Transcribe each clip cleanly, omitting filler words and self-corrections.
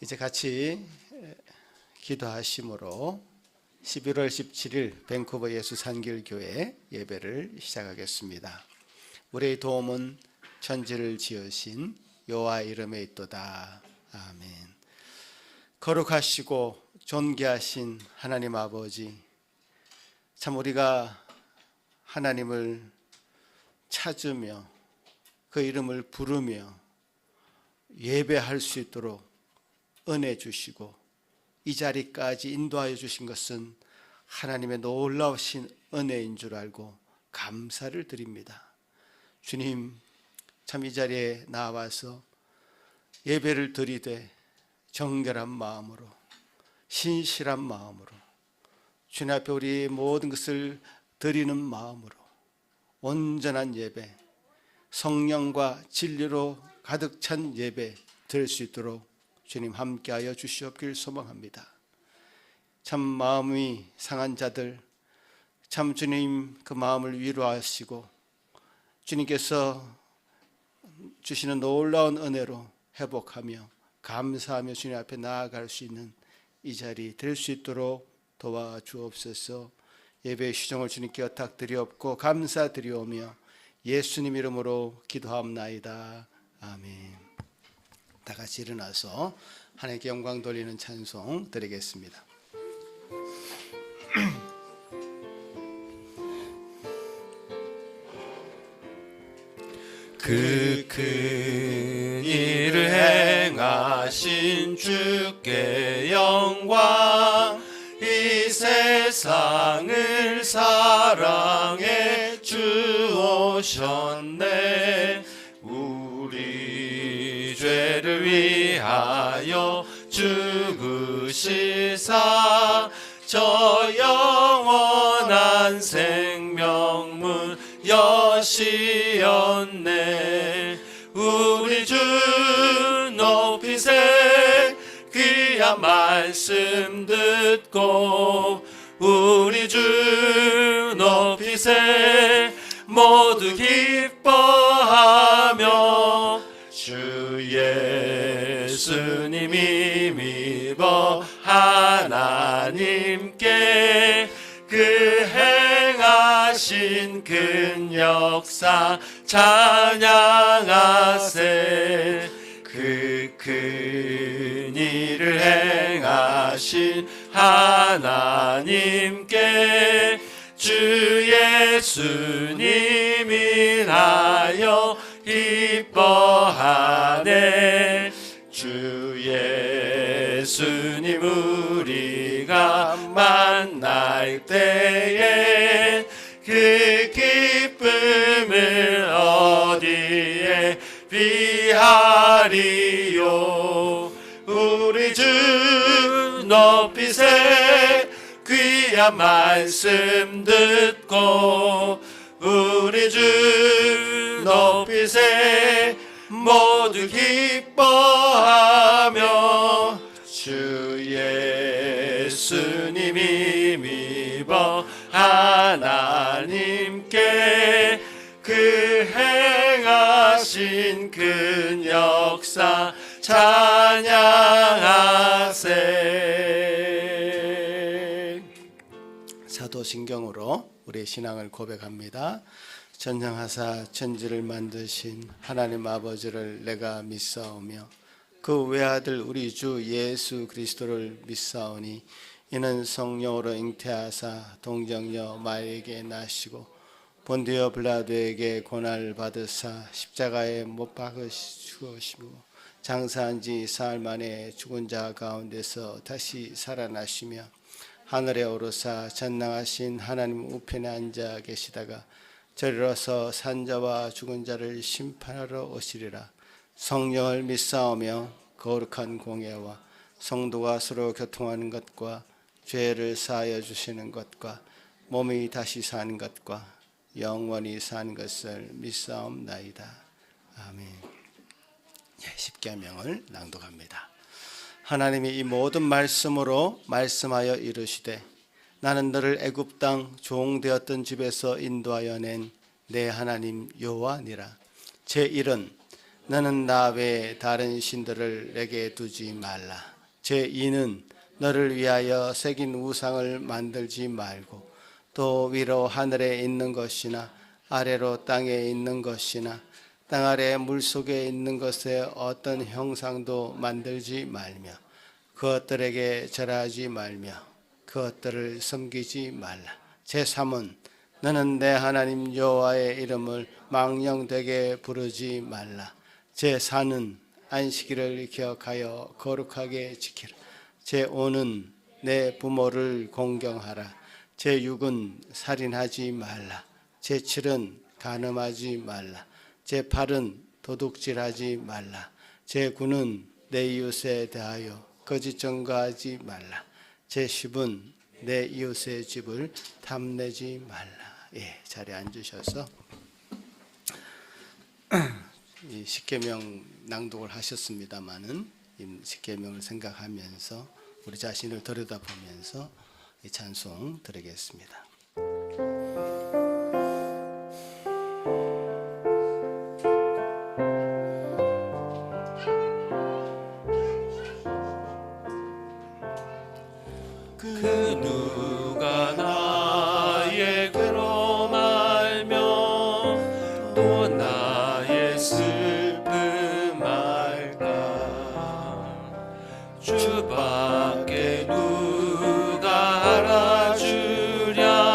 이제 같이 기도하심으로 11월 17일 밴쿠버 예수산길교회 예배를 시작하겠습니다. 우리의 도움은 천지를 지으신 여호와 이름에 있도다. 아멘. 거룩하시고 존귀하신 하나님 아버지, 참 우리가 하나님을 찾으며 그 이름을 부르며 예배할 수 있도록 은혜 주시고 이 자리까지 인도하여 주신 것은 하나님의 놀라우신 은혜인 줄 알고 감사를 드립니다. 주님, 참 이 자리에 나와서 예배를 드리되 정결한 마음으로, 신실한 마음으로, 주님 앞에 우리 모든 것을 드리는 마음으로 온전한 예배, 성령과 진리로 가득 찬 예배 드릴 수 있도록 주님 함께하여 주시옵길 소망합니다. 참 마음이 상한 자들, 참 주님 그 마음을 위로하시고 주님께서 주시는 놀라운 은혜로 회복하며 감사하며 주님 앞에 나아갈 수 있는 이 자리 될 수 있도록 도와주옵소서. 예배의 시종을 주님께 의탁드리옵고 감사드리오며 예수님 이름으로 기도합나이다. 아멘. 다 같이 일어나서 하나님께 영광 돌리는 찬송 드리겠습니다. 그 큰 일을 행하신 주께 영광, 이 세상을 사랑해 주오셨네. 우리 죄를 위하여 죽으시사 저 영원한 생명문 여시었네. 우리 주 높이세 귀한 말씀 듣고, 우리 주 높이세 모두 기뻐하며 주 예수님이 믿어 하나님께 그 행하신 큰 역사 찬양하세. 그 큰 일을 행하신 하나님께 주 예수님이 인하여 기뻐하네. 주 예수님 우리가 만날 때에 그 기쁨을 어디에 비하리요. 우리 주 높이세 귀한 말씀 듣고, 우리 주 높이세 모두 기뻐하며 주 예수님이 믿어 하나님께 그 행하신 큰 역사 찬양하세. 사도신경으로 우리의 신앙을 고백합니다. 전능하사 천지를 만드신 하나님 아버지를 내가 믿사오며 그 외아들 우리 주 예수 그리스도를 믿사오니 이는 성령으로 잉태하사 동정녀 마리에게 나시고 본디오 빌라도에게 고난을 받으사 십자가에 못 박으시고 장사한 지 사흘 만에 죽은 자 가운데서 다시 살아나시며 하늘에 오르사 전능하신 하나님 우편에 앉아 계시다가 저리로서 산자와 죽은 자를 심판하러 오시리라. 성령을 믿사오며 거룩한 공예와 성도가 서로 교통하는 것과 죄를 사하여 주시는 것과 몸이 다시 사는 것과 영원히 사는 것을 믿사옵나이다. 아멘. 십계명을 낭독합니다. 하나님이 이 모든 말씀으로 말씀하여 이르시되 나는 너를 애굽 땅 종되었던 집에서 인도하여 낸 내 하나님 여호와니라. 제1은 너는 나 외에 다른 신들을 내게 두지 말라. 제2는 너를 위하여 새긴 우상을 만들지 말고 또 위로 하늘에 있는 것이나 아래로 땅에 있는 것이나 땅 아래 물속에 있는 것에 어떤 형상도 만들지 말며 그것들에게 절하지 말며 그것들을 섬기지 말라. 제3은 너는 내 하나님 여호와의 이름을 망령되게 부르지 말라. 제4는 안식일을 기억하여 거룩하게 지키라. 제5는 내 부모를 공경하라. 제6은 살인하지 말라. 제7은 간음하지 말라. 제8은 도둑질하지 말라. 제9는 내 이웃에 대하여 거짓 증거하지 말라. 제10은 내 이웃의 집을 탐내지 말라. 예, 자리에 앉으셔서 이 십계명 낭독을 하셨습니다마는 이 십계명을 생각하면서 우리 자신을 들여다보면서 이 찬송 드리겠습니다. 그 누가 나의 괴로움 알며 또 나의 슬픔 알까 주밖에 누가 알아주랴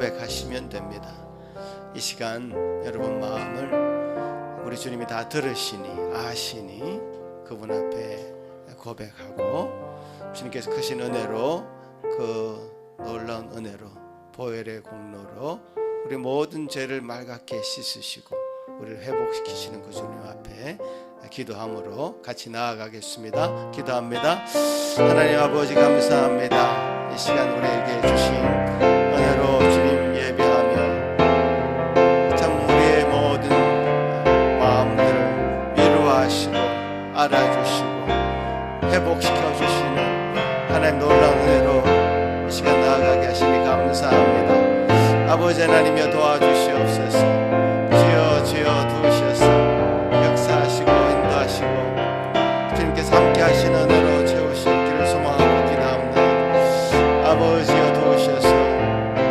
고백하시면 됩니다. 이 시간 여러분 마음을 우리 주님이 다 들으시니 아시니 그분 앞에 고백하고 주님께서 크신 은혜로 그 놀라운 은혜로 보혈의 공로로 우리 모든 죄를 맑게 씻으시고 우리를 회복시키시는 그 주님 앞에 기도함으로 같이 나아가겠습니다. 기도합니다. 하나님 아버지 감사합니다. 이 시간 우리에게 주신 은혜로 주님 예배하며 참 우리의 모든 마음들을 위로하시고 알아주시고 회복시켜 주시는 하나님 놀라운 은혜로 이 시간 나아가게 하시니 감사합니다. 아버지 하나님여 도와주시옵소서. 주여 도우셔서 역사하시고 인도하시고 주님께서 함께 하시는 은혜로 채우시기를 소망하고 기도합니다. 아버지여 도우셔서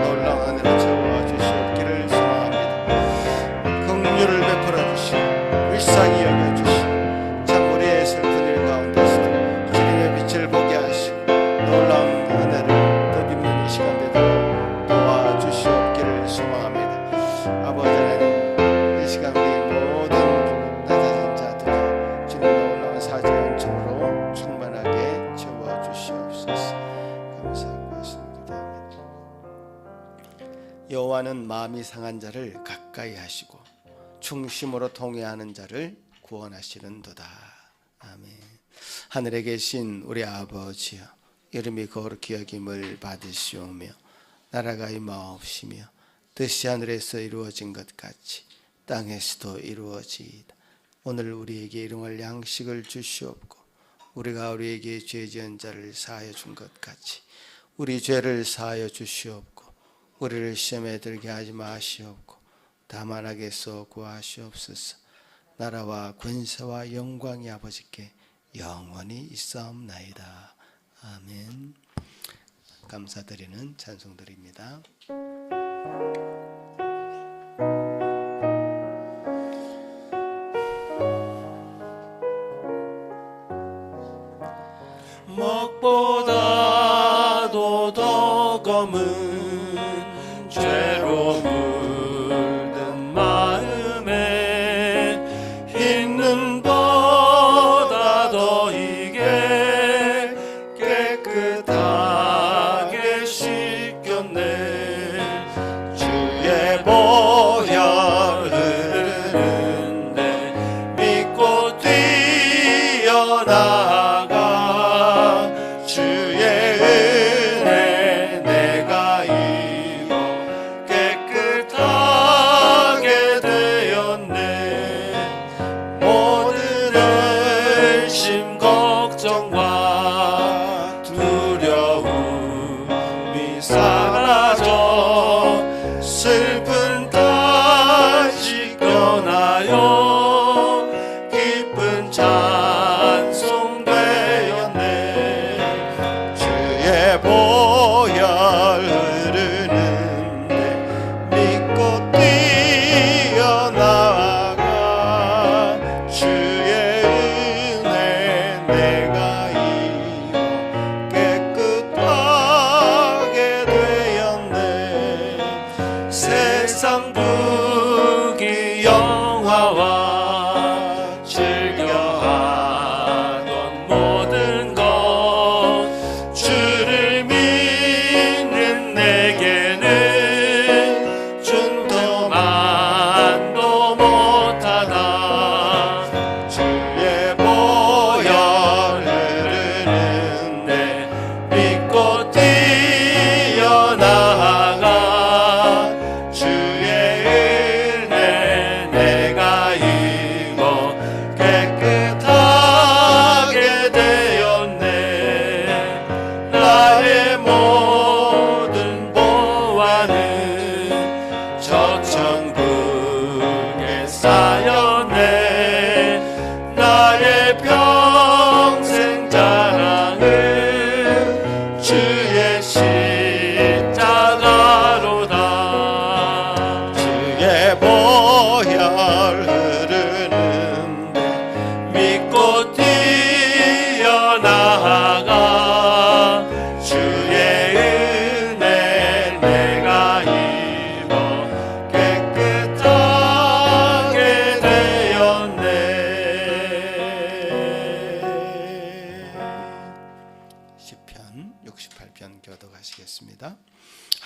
놀라운 은혜로 채워주시옵기를 소망합니다. 긍휼을 베풀어 주시고 불쌍히 여겨주시고 참 우리의 슬픈 일 가운데서도 주님의 빛을 보게 하시고 놀라운 은혜를 덧입는 이 시간 되도록 도와주시옵기를 소망합니다. 아버지 하나님 이 시간 우리 모든 낮아진 자들이 주님의 놀라운 사죄 은총으로 충만하게 채워주시옵소서. 감사하고 말씀드립니다. 여호와는 마음이 상한 자를 가까이 하시고 중심으로 통회하는 자를 구원하시는도다. 아멘. 하늘에 계신 우리 아버지여, 이름이 거룩히 여김을 받으시오며 나라가 임하옵시며 뜻이 하늘에서 이루어진 것 같이 땅에서도 이루어지이다. 오늘 우리에게 일용할 양식을 주시옵고 우리가 우리에게 죄 지은 자를 사하여 준 것 같이 우리 죄를 사하여 주시옵고 우리를 시험에 들게 하지 마시옵고 다만 악에서 구하시옵소서. 나라와 권세와 영광이 아버지께 영원히 있사옵나이다. 아멘. 감사드리는 찬송들입니다. 먹보다도 더 검은 죄로 물든 마음에 흰 눈보다 더 이게 깨끗하게 씻겼네. 주의 보혈 흐르는데 믿고 뛰어나가 주의 은혜 내가 입어 깨끗하게 되었네. 모든 의심 걱정과 두려움이 사라져 슬픈 다 씻겨나요. 기쁜 찬송 되었네. 주의 보혈 흐르는데 믿고 뛰어나가 주의 은혜 내가 입어 깨끗하게 되었네. 세상 부귀 영화와 즐겨하던 모든 것 주를 믿는 내게는 준토만도 못하다. 주의 보혈 흐르는데 믿고 뛰어나가 주의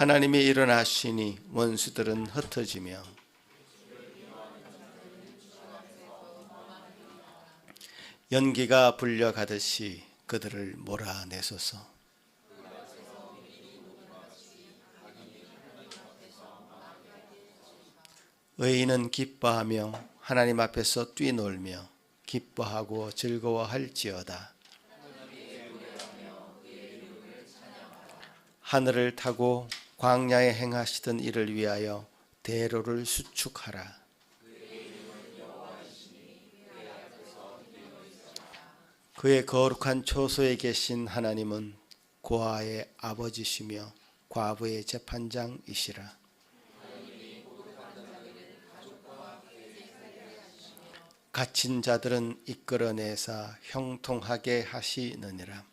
하나님이 일어나시니 원수들은 흩어지며 연기가 불려가듯이 그들을 몰아내소서. 의인은 기뻐하며 하나님 앞에서 뛰놀며 기뻐하고 즐거워할지어다. 하늘을 타고 광야에 행하시던 이를 위하여 대로를 수축하라. 그의 거룩한 초소에 계신 하나님은 고아의 아버지시며 과부의 재판장이시라. 갇힌 자들은 이끌어내사 형통하게 하시느니라.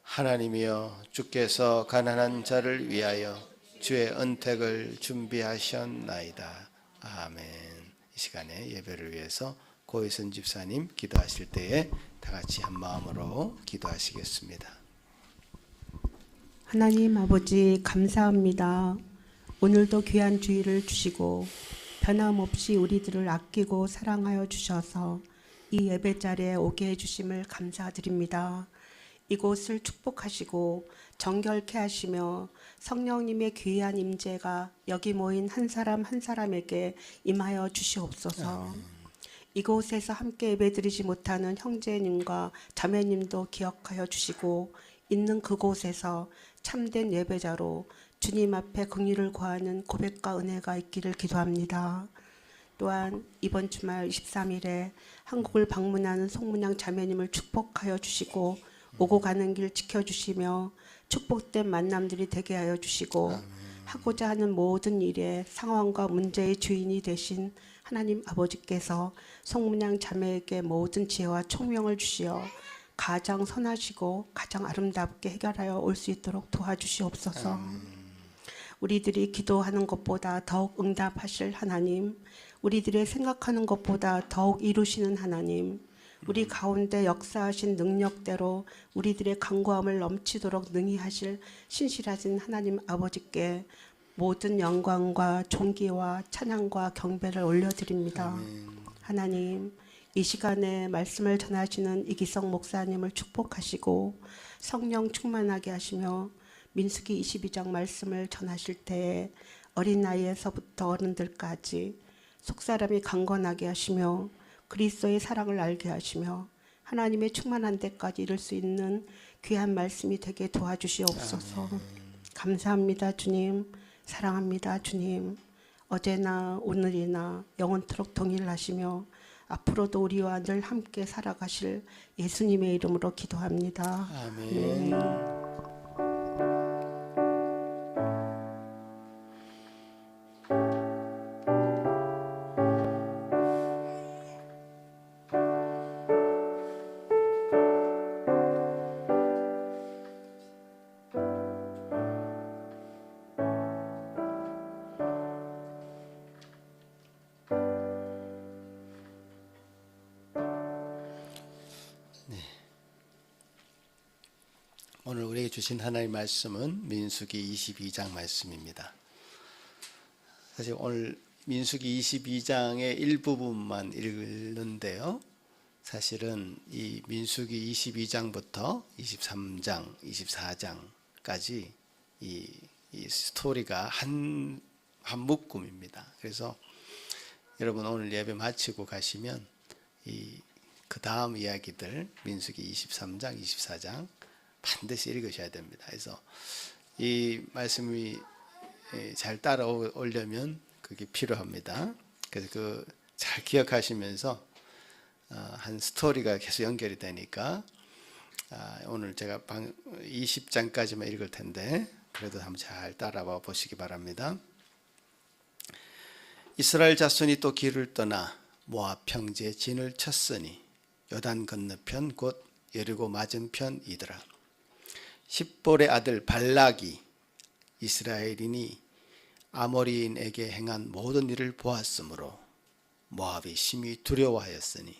하나님이여, 주께서 가난한 자를 위하여 주의 은택을 준비하셨나이다. 아멘. 이 시간에 예배를 위해서 고혜선 집사님 기도하실 때에 다 같이 한 마음으로 기도하시겠습니다. 하나님 아버지 감사합니다. 오늘도 귀한 주일을 주시고 변함없이 우리들을 아끼고 사랑하여 주셔서 이 예배 자리에 오게 해주심을 감사드립니다. 이곳을 축복하시고 정결케 하시며 성령님의 귀한 임재가 여기 모인 한 사람 한 사람에게 임하여 주시옵소서. 이곳에서 함께 예배드리지 못하는 형제님과 자매님도 기억하여 주시고 있는 그곳에서 참된 예배자로 주님 앞에 긍휼을 구하는 고백과 은혜가 있기를 기도합니다. 또한 이번 주말 23일에 한국을 방문하는 송문양 자매님을 축복하여 주시고 오고 가는 길 지켜주시며 축복된 만남들이 되게 하여 주시고 하고자 하는 모든 일의 상황과 문제의 주인이 되신 하나님 아버지께서 송문양 자매에게 모든 지혜와 총명을 주시어 가장 선하시고 가장 아름답게 해결하여 올 수 있도록 도와주시옵소서. 우리들이 기도하는 것보다 더욱 응답하실 하나님, 우리들의 생각하는 것보다 더욱 이루시는 하나님, 우리 가운데 역사하신 능력대로 우리들의 간구함을 넘치도록 능히 하실 신실하신 하나님 아버지께 모든 영광과 존귀와 찬양과 경배를 올려드립니다. 하나님, 이 시간에 말씀을 전하시는 이기성 목사님을 축복하시고 성령 충만하게 하시며 민수기 22장 말씀을 전하실 때에 어린 나이에서부터 어른들까지 속사람이 강건하게 하시며 그리스도의 사랑을 알게 하시며 하나님의 충만한 데까지 이룰 수 있는 귀한 말씀이 되게 도와주시옵소서. 감사합니다 주님. 사랑합니다 주님. 어제나 오늘이나 영원토록 동일하시며 앞으로도 우리와 늘 함께 살아가실 예수님의 이름으로 기도합니다. 아멘. 오늘 우리에게 주신 하나님의 말씀은 민수기 22장 말씀입니다. 사실 오늘 민수기 22장의 일부분만 읽는데요. 사실은 이 민수기 22장부터 23장, 24장까지 이 스토리가 한 묶음입니다. 그래서 여러분 오늘 예배 마치고 가시면 그 다음 이야기들 민수기 23장, 24장 반드시 읽으셔야 됩니다. 그래서 이 말씀이 잘 따라오려면 그게 필요합니다. 그래서 잘 기억하시면서 한 스토리가 계속 연결이 되니까 오늘 제가 20장까지만 읽을 텐데 그래도 한번 잘 따라와 보시기 바랍니다. 이스라엘 자손이 또 길을 떠나 모압 평지에 진을 쳤으니 요단 건너편 곧 여리고 맞은편이더라. 십볼의 아들 발락이 이스라엘인이 아모리인에게 행한 모든 일을 보았으므로 모압이 심히 두려워하였으니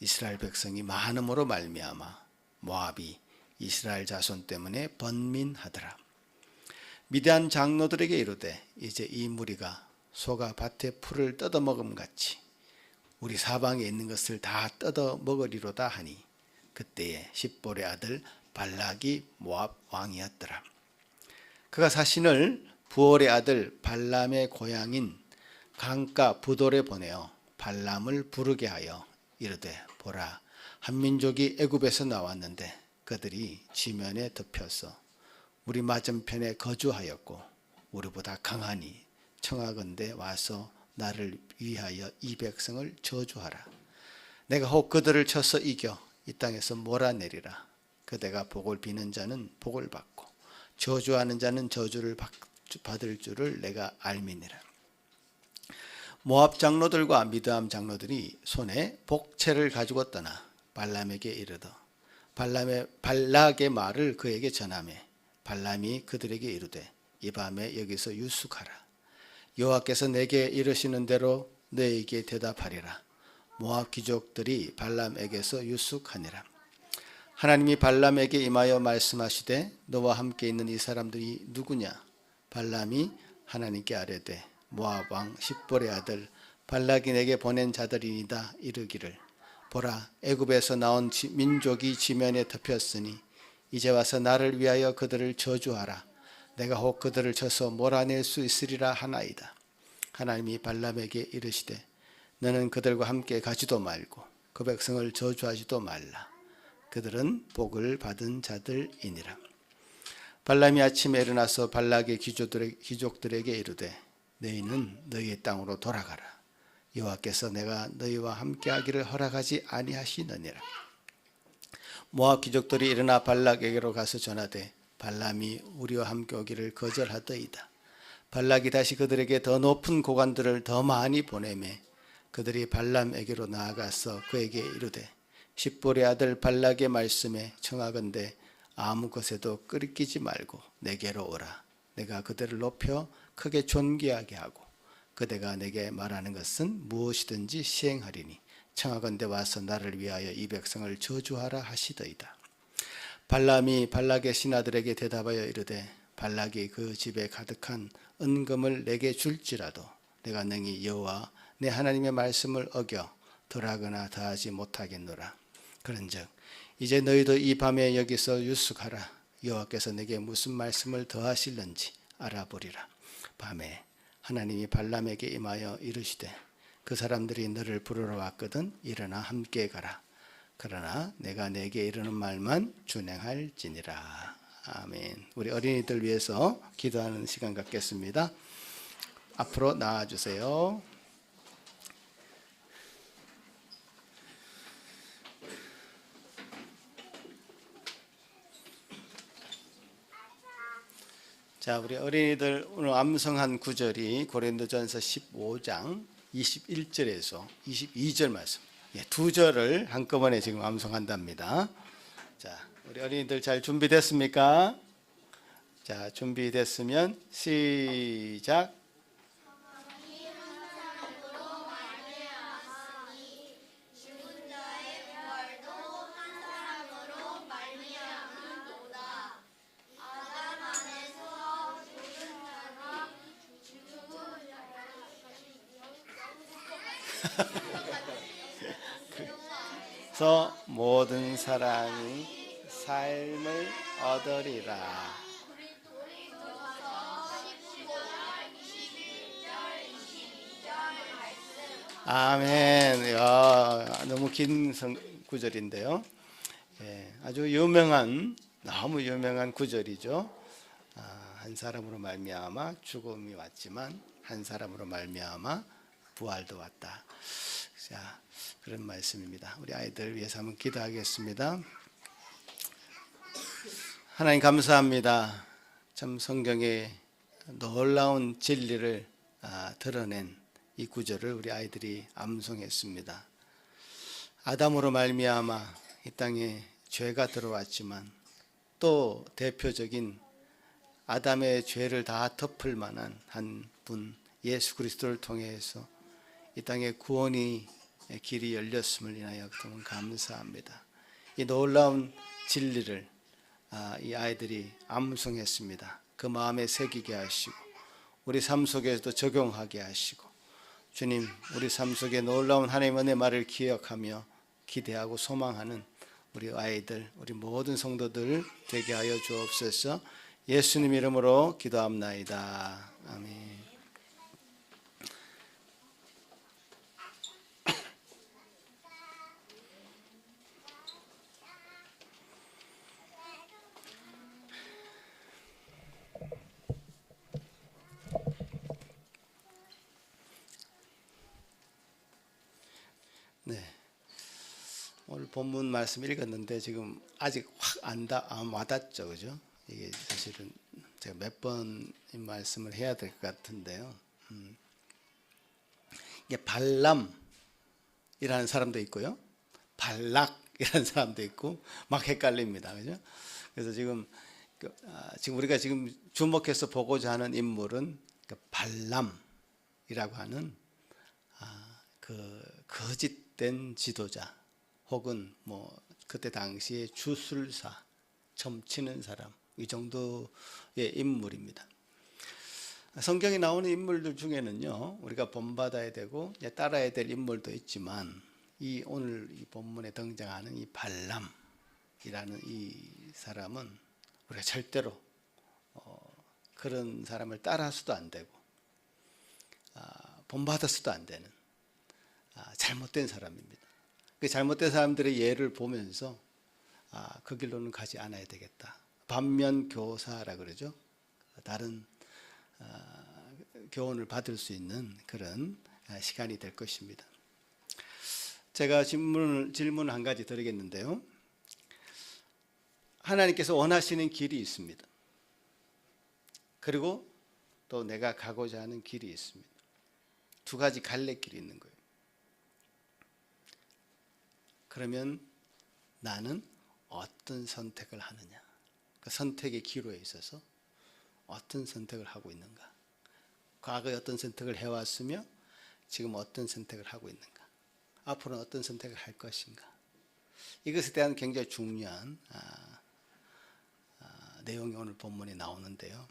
이스라엘 백성이 많음으로 말미암아 모압이 이스라엘 자손 때문에 번민하더라. 미디안 장로들에게 이르되 이제 이 무리가 소가 밭의 풀을 뜯어먹음 같이 우리 사방에 있는 것을 다 뜯어먹으리로다 하니 그때에 십볼의 아들 발락이 모압 왕이었더라. 그가 사신을 부올의 아들 발람의 고향인 강가 부돌에 보내어 발람을 부르게 하여 이르되 보라, 한 민족이 애굽에서 나왔는데 그들이 지면에 덮여서 우리 맞은편에 거주하였고 우리보다 강하니 청하건대 와서 나를 위하여 이 백성을 저주하라. 내가 혹 그들을 쳐서 이겨 이 땅에서 몰아내리라. 그대가 복을 비는 자는 복을 받고 저주하는 자는 저주를 받을 줄을 내가 알미니라. 모압 장로들과 미드암 장로들이 손에 복채를 가지고 떠나 발람에게 이르더 발락의 말을 그에게 전하매 발람이 그들에게 이르되 이 밤에 여기서 유숙하라. 여호와께서 내게 이르시는 대로 너에게 대답하리라. 모압 귀족들이 발람에게서 유숙하니라. 하나님이 발람에게 임하여 말씀하시되 너와 함께 있는 이 사람들이 누구냐? 발람이 하나님께 아뢰되 모압 왕 십볼의 아들 발락이 내게 보낸 자들이니이다. 이르기를 보라, 애굽에서 나온 민족이 지면에 덮였으니 이제 와서 나를 위하여 그들을 저주하라. 내가 혹 그들을 쳐서 몰아낼 수 있으리라 하나이다. 하나님이 발람에게 이르시되 너는 그들과 함께 가지도 말고 그 백성을 저주하지도 말라. 그들은 복을 받은 자들이니라. 발람이 아침에 일어나서 발락의 귀족들에게 이르되 너희는 너희의 땅으로 돌아가라. 여호와께서 내가 너희와 함께하기를 허락하지 아니하시느니라. 모압 귀족들이 일어나 발락에게로 가서 전하되 발람이 우리와 함께 오기를 거절하더이다. 발락이 다시 그들에게 더 높은 고관들을 더 많이 보내매 그들이 발람에게로 나아가서 그에게 이르되 십볼의 아들 발락의 말씀에 청하건대 아무 것에도 끄리끼지 말고 내게로 오라. 내가 그들을 높여 크게 존귀하게 하고 그대가 내게 말하는 것은 무엇이든지 시행하리니 청하건대 와서 나를 위하여 이 백성을 저주하라 하시더이다. 발람이 발락의 신하들에게 대답하여 이르되 발락이 그 집에 가득한 은금을 내게 줄지라도 내가 능히 여호와 내 하나님의 말씀을 어겨 덜하거나 더하지 못하겠노라. 그런즉 이제 너희도 이 밤에 여기서 유숙하라. 여호와께서 내게 무슨 말씀을 더하실는지 알아보리라. 밤에 하나님이 발람에게 임하여 이르시되 그 사람들이 너를 부르러 왔거든 일어나 함께 가라. 그러나 내가 내게 이르는 말만 준행할지니라. 아멘. 우리 어린이들 위해서 기도하는 시간 갖겠습니다. 앞으로 나와주세요. 자, 우리 어린이들 오늘 암송한 구절이 고린도전서 15장 21절에서 22절 말씀. 두 절을 한꺼번에 지금 암송한답니다. 자, 우리 어린이들 잘 준비됐습니까? 자, 준비됐으면 시작. 그래서 모든 사람이 삶을 얻으리라. 아멘. 야, 너무 긴 구절인데요. 아주 유명한, 너무 유명한 구절이죠. 한 사람으로 말미암아 죽음이 왔지만 한 사람으로 말미암아 부활도 왔다. 자, 그런 말씀입니다. 우리 아이들 위해서 한번 기도하겠습니다. 하나님 감사합니다. 참 성경의 놀라운 진리를 드러낸 이 구절을 우리 아이들이 암송했습니다. 아담으로 말미암아 이 땅에 죄가 들어왔지만 또 대표적인 아담의 죄를 다 덮을 만한 한 분 예수 그리스도를 통해서 이 땅에 구원의 길이 열렸음을 인하여 너무 감사합니다. 이 놀라운 진리를 이 아이들이 암송했습니다. 그 마음에 새기게 하시고 우리 삶 속에서도 적용하게 하시고 주님 우리 삶 속에 놀라운 하나님의 은혜 말을 기억하며 기대하고 소망하는 우리 아이들 우리 모든 성도들 되게 하여 주옵소서. 예수님 이름으로 기도합나이다. 아멘. 네. 오늘 본문 말씀 읽었는데 지금 아직 확 안 와닿죠, 그죠? 이게 사실은 제가 몇 번 이 말씀을 해야 될 것 같은데요. 이게 발람이라는 사람도 있고요, 발락이라는 사람도 있고 막 헷갈립니다, 그죠? 그래서 지금 우리가 지금 주목해서 보고자 하는 인물은 발람이라고 하는 그 거짓된 지도자 혹은 뭐 그때 당시에 주술사, 점치는 사람 이 정도의 인물입니다. 성경에 나오는 인물들 중에는요 우리가 본받아야 되고 따라야 될 인물도 있지만 이 오늘 이 본문에 등장하는 이 발람이라는 이 사람은 우리가 절대로 그런 사람을 따라서도 안 되고 본받아서도 안 되는 잘못된 사람입니다. 그 잘못된 사람들의 예를 보면서 그 길로는 가지 않아야 되겠다. 반면 교사라 그러죠. 다른 교훈을 받을 수 있는 그런 시간이 될 것입니다. 제가 질문 한 가지 드리겠는데요. 하나님께서 원하시는 길이 있습니다. 그리고 또 내가 가고자 하는 길이 있습니다. 두 가지 갈래길이 있는 거예요. 그러면 나는 어떤 선택을 하느냐? 그 선택의 기로에 있어서 어떤 선택을 하고 있는가? 과거에 어떤 선택을 해왔으며 지금 어떤 선택을 하고 있는가? 앞으로는 어떤 선택을 할 것인가? 이것에 대한 굉장히 중요한 내용이 오늘 본문에 나오는데요.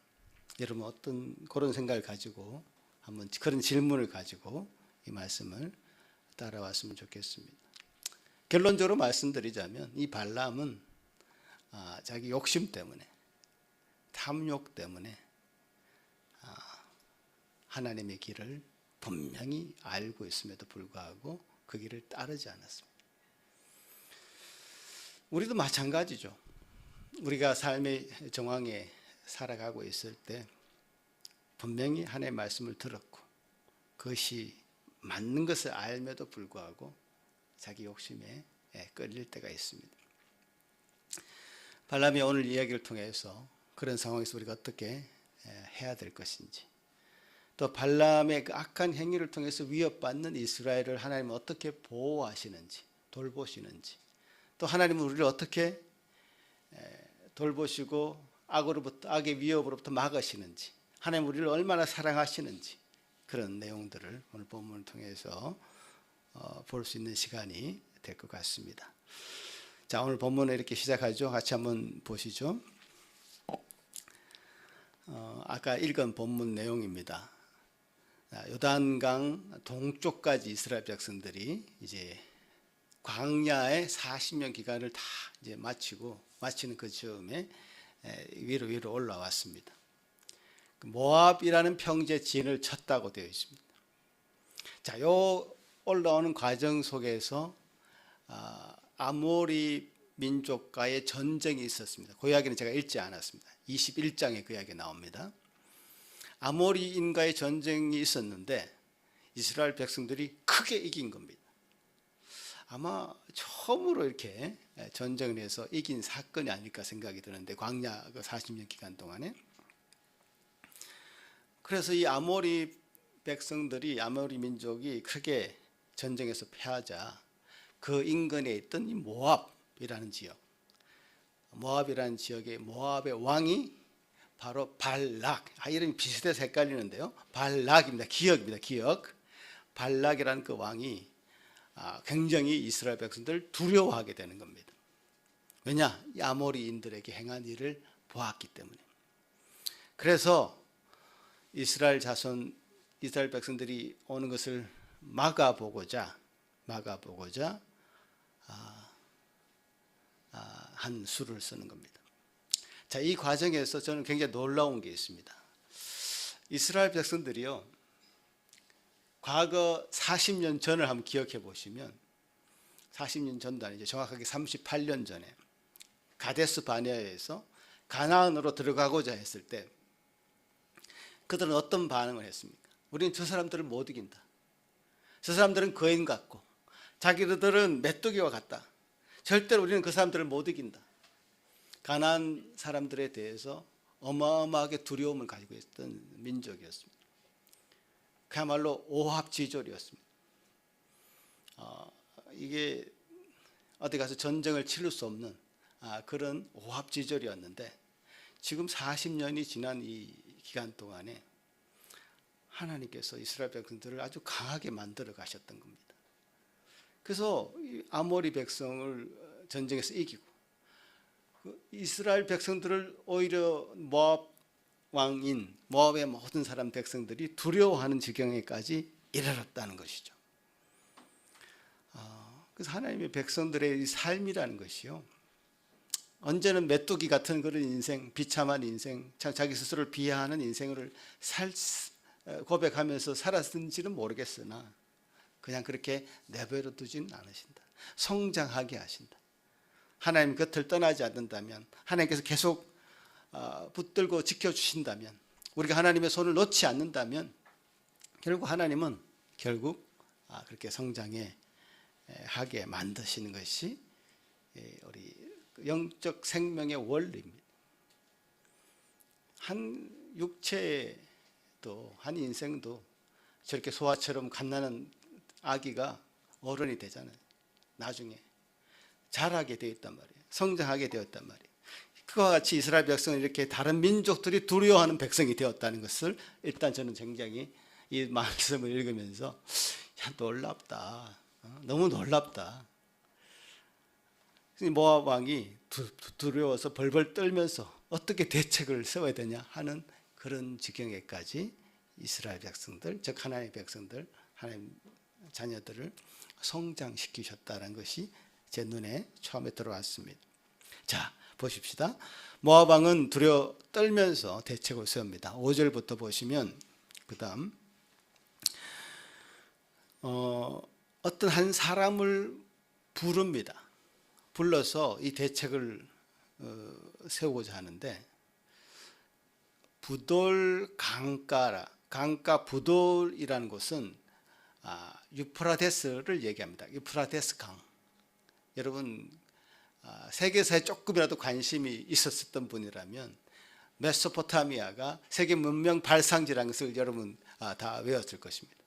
여러분 어떤 그런 생각을 가지고 한번 그런 질문을 가지고 이 말씀을 따라왔으면 좋겠습니다. 결론적으로 말씀드리자면 이 발람은 자기 욕심 때문에 탐욕 때문에 하나님의 길을 분명히 알고 있음에도 불구하고 그 길을 따르지 않았습니다. 우리도 마찬가지죠. 우리가 삶의 정황에 살아가고 있을 때 분명히 하나님의 말씀을 들었고 그것이 맞는 것을 알면도 불구하고 자기 욕심에 끌릴 때가 있습니다. 발람이 오늘 이야기를 통해서 그런 상황에서 우리가 어떻게 해야 될 것인지, 또 발람의 그 악한 행위를 통해서 위협받는 이스라엘을 하나님은 어떻게 보호하시는지, 돌보시는지, 또 하나님은 우리를 어떻게 돌보시고 악의 위협으로부터 막으시는지, 하나님 우리를 얼마나 사랑하시는지, 그런 내용들을 오늘 본문을 통해서 볼 수 있는 시간이 될 것 같습니다. 자, 오늘 본문을 이렇게 시작하죠. 같이 한번 보시죠. 아까 읽은 본문 내용입니다. 요단강 동쪽까지 이스라엘 백성들이 이제 광야의 40년 기간을 다 이제 마치는 그 즈음에 위로 올라왔습니다. 모압이라는 평지에 진을 쳤다고 되어 있습니다. 자, 요 올라오는 과정 속에서 아모리 민족과의 전쟁이 있었습니다. 그 이야기는 제가 읽지 않았습니다. 21장에 그 이야기 나옵니다. 아모리인과의 전쟁이 있었는데 이스라엘 백성들이 크게 이긴 겁니다. 아마 처음으로 이렇게 전쟁을 해서 이긴 사건이 아닐까 생각이 드는데, 광야 40년 기간 동안에. 그래서 이 아모리 민족이 크게 전쟁에서 패하자 그 인근에 있던 이 모압이라는 지역의 모압의 왕이 바로 발락, 이름이 비슷해서 헷갈리는데요. 발락입니다. 기억. 발락이라는 그 왕이 굉장히 이스라엘 백성들을 두려워하게 되는 겁니다. 왜냐? 이 아모리인들에게 행한 일을 보았기 때문에. 그래서 이스라엘 백성들이 오는 것을 막아보고자 한 수를 쓰는 겁니다. 자, 이 과정에서 저는 굉장히 놀라운 게 있습니다. 이스라엘 백성들이요, 과거 40년 전을 한번 기억해 보시면, 40년 전도 아니죠, 정확하게 38년 전에 가데스 바네아에서 가나안으로 들어가고자 했을 때 그들은 어떤 반응을 했습니까? 우리는 저 사람들을 못 이긴다. 저 사람들은 거인 같고 자기들은 메뚜기와 같다. 절대로 우리는 그 사람들을 못 이긴다. 가나안 사람들에 대해서 어마어마하게 두려움을 가지고 있었던 민족이었습니다. 그야말로 오합지졸이었습니다. 이게 어디 가서 전쟁을 치를 수 없는 그런 오합지졸이었는데, 지금 40년이 지난 이 기간 동안에 하나님께서 이스라엘 백성들을 아주 강하게 만들어 가셨던 겁니다. 그래서 아모리 백성을 전쟁에서 이기고 이스라엘 백성들을 오히려 모압 왕인 모압의 모든 사람 백성들이 두려워하는 지경에까지 이르렀다는 것이죠. 그래서 하나님의 백성들의 이 삶이라는 것이요, 언제는 메뚜기 같은 그런 인생, 비참한 인생, 자기 스스로를 비하하는 인생을 고백하면서 살았는지는 모르겠으나 그냥 그렇게 내버려 두지는 않으신다. 성장하게 하신다. 하나님 곁을 떠나지 않는다면, 하나님께서 계속 붙들고 지켜주신다면, 우리가 하나님의 손을 놓지 않는다면 결국 하나님은 그렇게 성장해 하게 만드시는 것이 우리 영적 생명의 원리입니다. 한 육체도, 한 인생도 저렇게 소아처럼 갓나는 아기가 어른이 되잖아요. 나중에 자라게 되었단 말이에요. 성장하게 되었단 말이에요. 그와 같이 이스라엘 백성은 이렇게 다른 민족들이 두려워하는 백성이 되었다는 것을 일단 저는 굉장히 이 말씀을 읽으면서 놀랍다. 너무 놀랍다. 모압 왕이 두려워서 벌벌 떨면서 어떻게 대책을 세워야 되냐 하는 그런 지경에까지 이스라엘 백성들, 즉 하나님의 백성들, 하나님 자녀들을 성장시키셨다는 것이 제 눈에 처음에 들어왔습니다. 자, 보십시다. 모압 왕은 두려워 떨면서 대책을 세웁니다. 5절부터 보시면 그다음 어떤 한 사람을 부릅니다. 불러서 이 대책을 세우고자 하는데, 부돌 강가 부돌이라는 곳은 유프라데스를 얘기합니다. 유프라데스 강. 여러분 세계사에 조금이라도 관심이 있었던 분이라면 메소포타미아가 세계 문명 발상지라는 것을 여러분 다 외웠을 것입니다.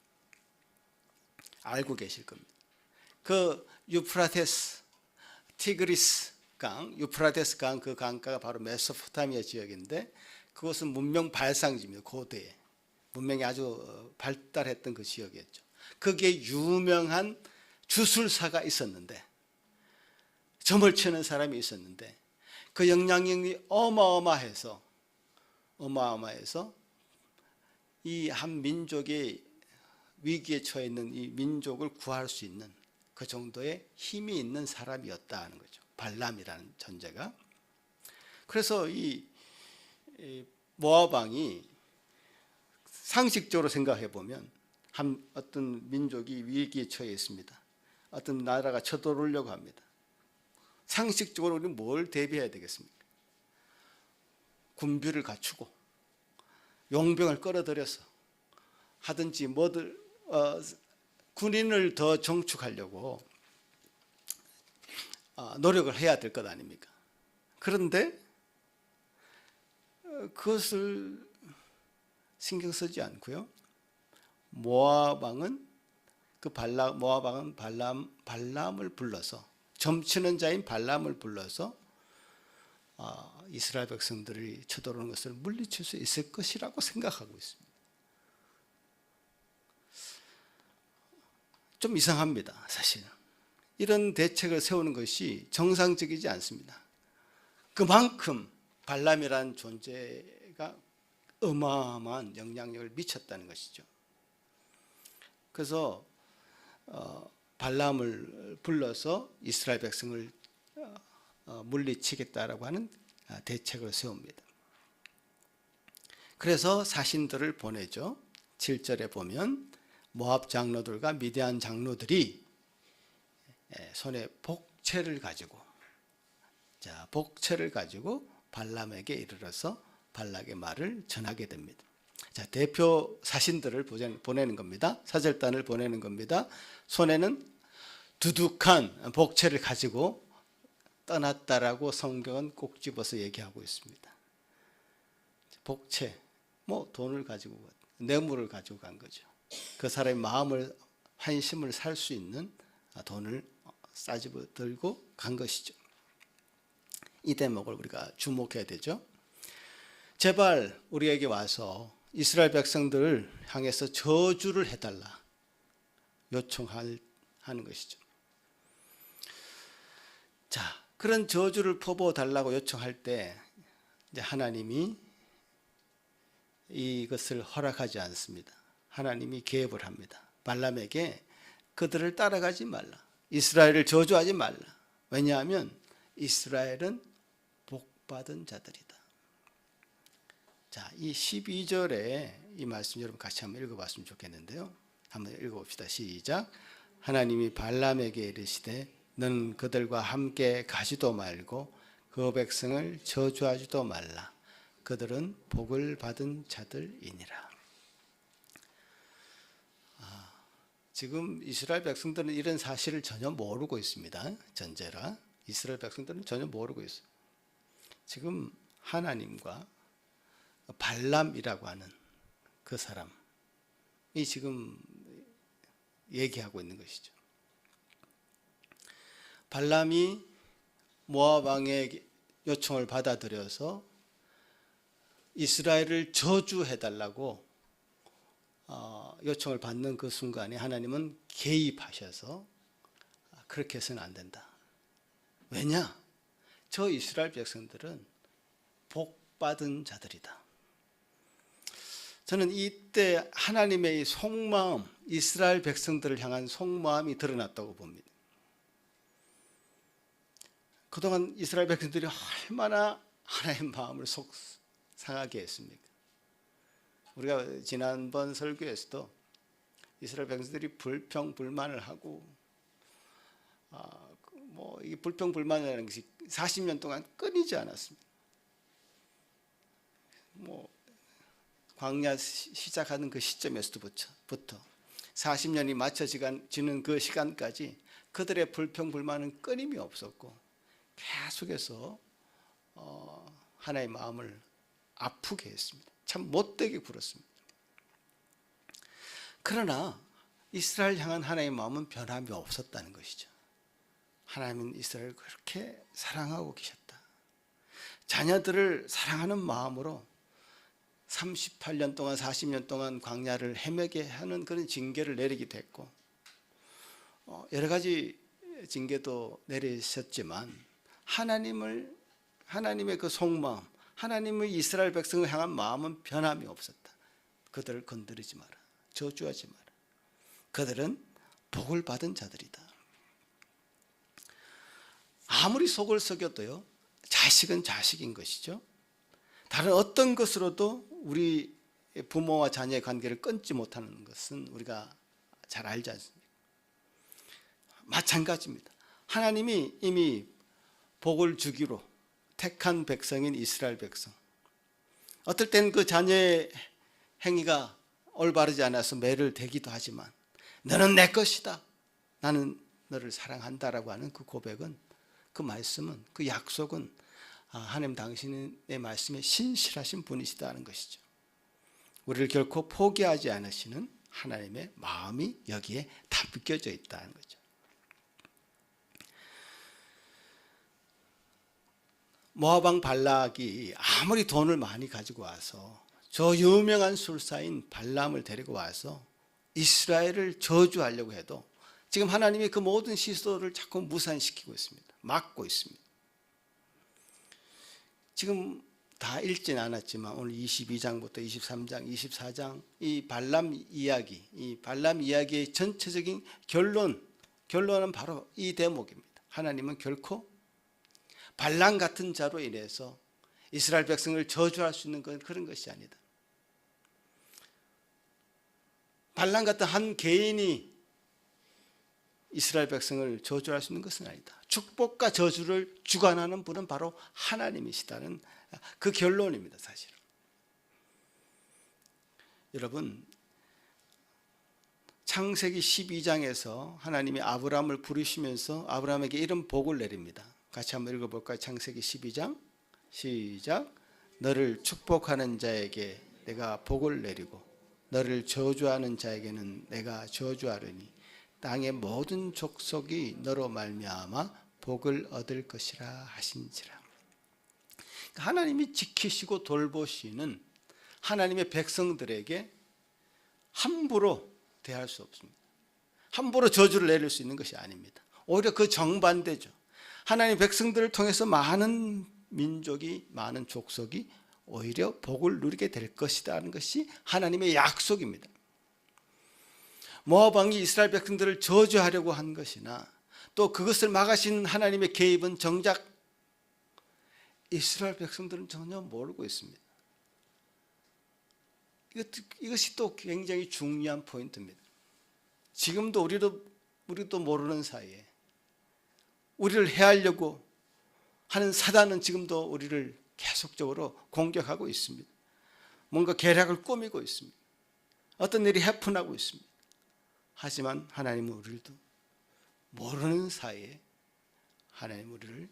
알고 계실 겁니다. 그 유프라테스, 티그리스 강, 유프라테스 강, 그 강가가 바로 메소포타미아 지역인데, 그것은 문명 발상지입니다. 고대 문명이 아주 발달했던 그 지역이었죠. 거기에 유명한 주술사가 있었는데, 점을 치는 사람이 있었는데, 그 영향력이 어마어마해서 이 한 민족의 위기에 처해 있는 이 민족을 구할 수 있는 그 정도의 힘이 있는 사람이었다는 거죠. 발람이라는 존재가. 그래서 이 모압 왕이 상식적으로 생각해 보면 어떤 민족이 위기에 처해 있습니다. 어떤 나라가 쳐들어오려고 합니다. 상식적으로 우리는 뭘 대비해야 되겠습니까? 군비를 갖추고 용병을 끌어들여서 하든지 군인을 더 정축하려고 노력을 해야 될 것 아닙니까? 그런데 그것을 신경 쓰지 않고요, 모압 왕은 발람을 불러서, 점치는 자인 발람을 불러서 이스라엘 백성들이 쳐들어오는 것을 물리칠 수 있을 것이라고 생각하고 있습니다. 좀 이상합니다. 사실 이런 대책을 세우는 것이 정상적이지 않습니다. 그만큼 발람이라는 존재가 어마어마한 영향력을 미쳤다는 것이죠. 그래서 발람을 불러서 이스라엘 백성을 물리치겠다라고 하는 대책을 세웁니다. 그래서 사신들을 보내죠. 7절에 보면 모압 장로들과 미디안 장로들이 손에 복채를 가지고 발람에게 이르러서 발락의 말을 전하게 됩니다. 자, 대표 사신들을 보내는 겁니다. 사절단을 보내는 겁니다. 손에는 두둑한 복채를 가지고 떠났다라고 성경은 꼭 집어서 얘기하고 있습니다. 복채, 돈을 가지고, 뇌물을 가지고 간 거죠. 그 사람의 마음을, 환심을 살 수 있는 돈을 싸집어 들고 간 것이죠. 이 대목을 우리가 주목해야 되죠. 제발 우리에게 와서 이스라엘 백성들을 향해서 저주를 해달라 요청하는 것이죠. 자, 그런 저주를 퍼부어 달라고 요청할 때 이제 하나님이 이것을 허락하지 않습니다. 하나님이 개입을 합니다. 발람에게 그들을 따라가지 말라. 이스라엘을 저주하지 말라. 왜냐하면 이스라엘은 복받은 자들이다. 자, 이 12절에 이 말씀 여러분 같이 한번 읽어봤으면 좋겠는데요. 한번 읽어봅시다. 시작. 하나님이 발람에게 이르시되 너는 그들과 함께 가지도 말고 그 백성을 저주하지도 말라. 그들은 복을 받은 자들이니라. 지금 이스라엘 백성들은 이런 사실을 전혀 모르고 있습니다. 전제라 이스라엘 백성들은 전혀 모르고 있어요. 지금 하나님과 발람이라고 하는 그 사람이 지금 얘기하고 있는 것이죠. 발람이 모압 왕의 요청을 받아들여서 이스라엘을 저주해달라고 요청을 받는 그 순간에 하나님은 개입하셔서 그렇게 해서는 안 된다. 왜냐? 저 이스라엘 백성들은 복받은 자들이다. 저는 이때 하나님의 속마음, 이스라엘 백성들을 향한 속마음이 드러났다고 봅니다. 그동안 이스라엘 백성들이 얼마나 하나님의 마음을 상하게 했습니까? 우리가 지난번 설교에서도 이스라엘 백성들이 불평불만을 하고 이 불평불만이라는 것이 40년 동안 끊이지 않았습니다. 광야 시작하는 그 시점에서부터 40년이 맞춰지는 그 시간까지 그들의 불평불만은 끊임이 없었고 계속해서 하나의 마음을 아프게 했습니다. 참 못되게 굴었습니다. 그러나 이스라엘 향한 하나님의 마음은 변함이 없었다는 것이죠. 하나님은 이스라엘을 그렇게 사랑하고 계셨다. 자녀들을 사랑하는 마음으로 38년 동안 40년 동안 광야를 헤매게 하는 그런 징계를 내리기도 했고 여러 가지 징계도 내리셨지만 하나님의 그 속마음, 하나님의 이스라엘 백성을 향한 마음은 변함이 없었다. 그들을 건드리지 마라. 저주하지 마라. 그들은 복을 받은 자들이다. 아무리 속을 썩여도요, 자식은 자식인 것이죠. 다른 어떤 것으로도 우리 부모와 자녀의 관계를 끊지 못하는 것은 우리가 잘 알지 않습니까? 마찬가지입니다. 하나님이 이미 복을 주기로 택한 백성인 이스라엘 백성, 어떨 땐 그 자녀의 행위가 올바르지 않아서 매를 대기도 하지만 너는 내 것이다, 나는 너를 사랑한다라고 하는 그 고백은, 그 말씀은, 그 약속은 하나님 당신의 말씀에 신실하신 분이시다는 것이죠. 우리를 결코 포기하지 않으시는 하나님의 마음이 여기에 담겨져 있다는 거죠. 모압 왕 발락이 아무리 돈을 많이 가지고 와서 저 유명한 술사인 발람을 데리고 와서 이스라엘을 저주하려고 해도 지금 하나님이 그 모든 시도를 자꾸 무산시키고 있습니다. 막고 있습니다. 지금 다 읽지는 않았지만 오늘 22장부터 23장, 24장 이 발람 이야기의 전체적인 결론은 바로 이 대목입니다. 하나님은 결코 발람 같은 자로 인해서 이스라엘 백성을 저주할 수 있는 그런 것이 아니다. 발람 같은 한 개인이 이스라엘 백성을 저주할 수 있는 것은 아니다. 축복과 저주를 주관하는 분은 바로 하나님이시다는 그 결론입니다. 사실은. 여러분, 창세기 12장에서 하나님이 아브라함을 부르시면서 아브라함에게 이런 복을 내립니다. 같이 한번 읽어볼까요? 창세기 12장 시작. 너를 축복하는 자에게 내가 복을 내리고 너를 저주하는 자에게는 내가 저주하리니 땅의 모든 족속이 너로 말미암아 복을 얻을 것이라 하신지라. 하나님이 지키시고 돌보시는 하나님의 백성들에게 함부로 대할 수 없습니다. 함부로 저주를 내릴 수 있는 것이 아닙니다. 오히려 그 정반대죠. 하나님 백성들을 통해서 많은 민족이, 많은 족속이 오히려 복을 누리게 될 것이라는 것이 하나님의 약속입니다. 모압 왕이 이스라엘 백성들을 저주하려고 한 것이나 또 그것을 막으신 하나님의 개입은 정작 이스라엘 백성들은 전혀 모르고 있습니다. 이것이 또 굉장히 중요한 포인트입니다. 지금도 우리도 모르는 사이에 우리를 해하려고 하는 사단은 지금도 우리를 계속적으로 공격하고 있습니다. 뭔가 계략을 꾸미고 있습니다. 어떤 일이 해픈하고 있습니다. 하지만 하나님은 우리도 모르는 사이에 하나님 우리를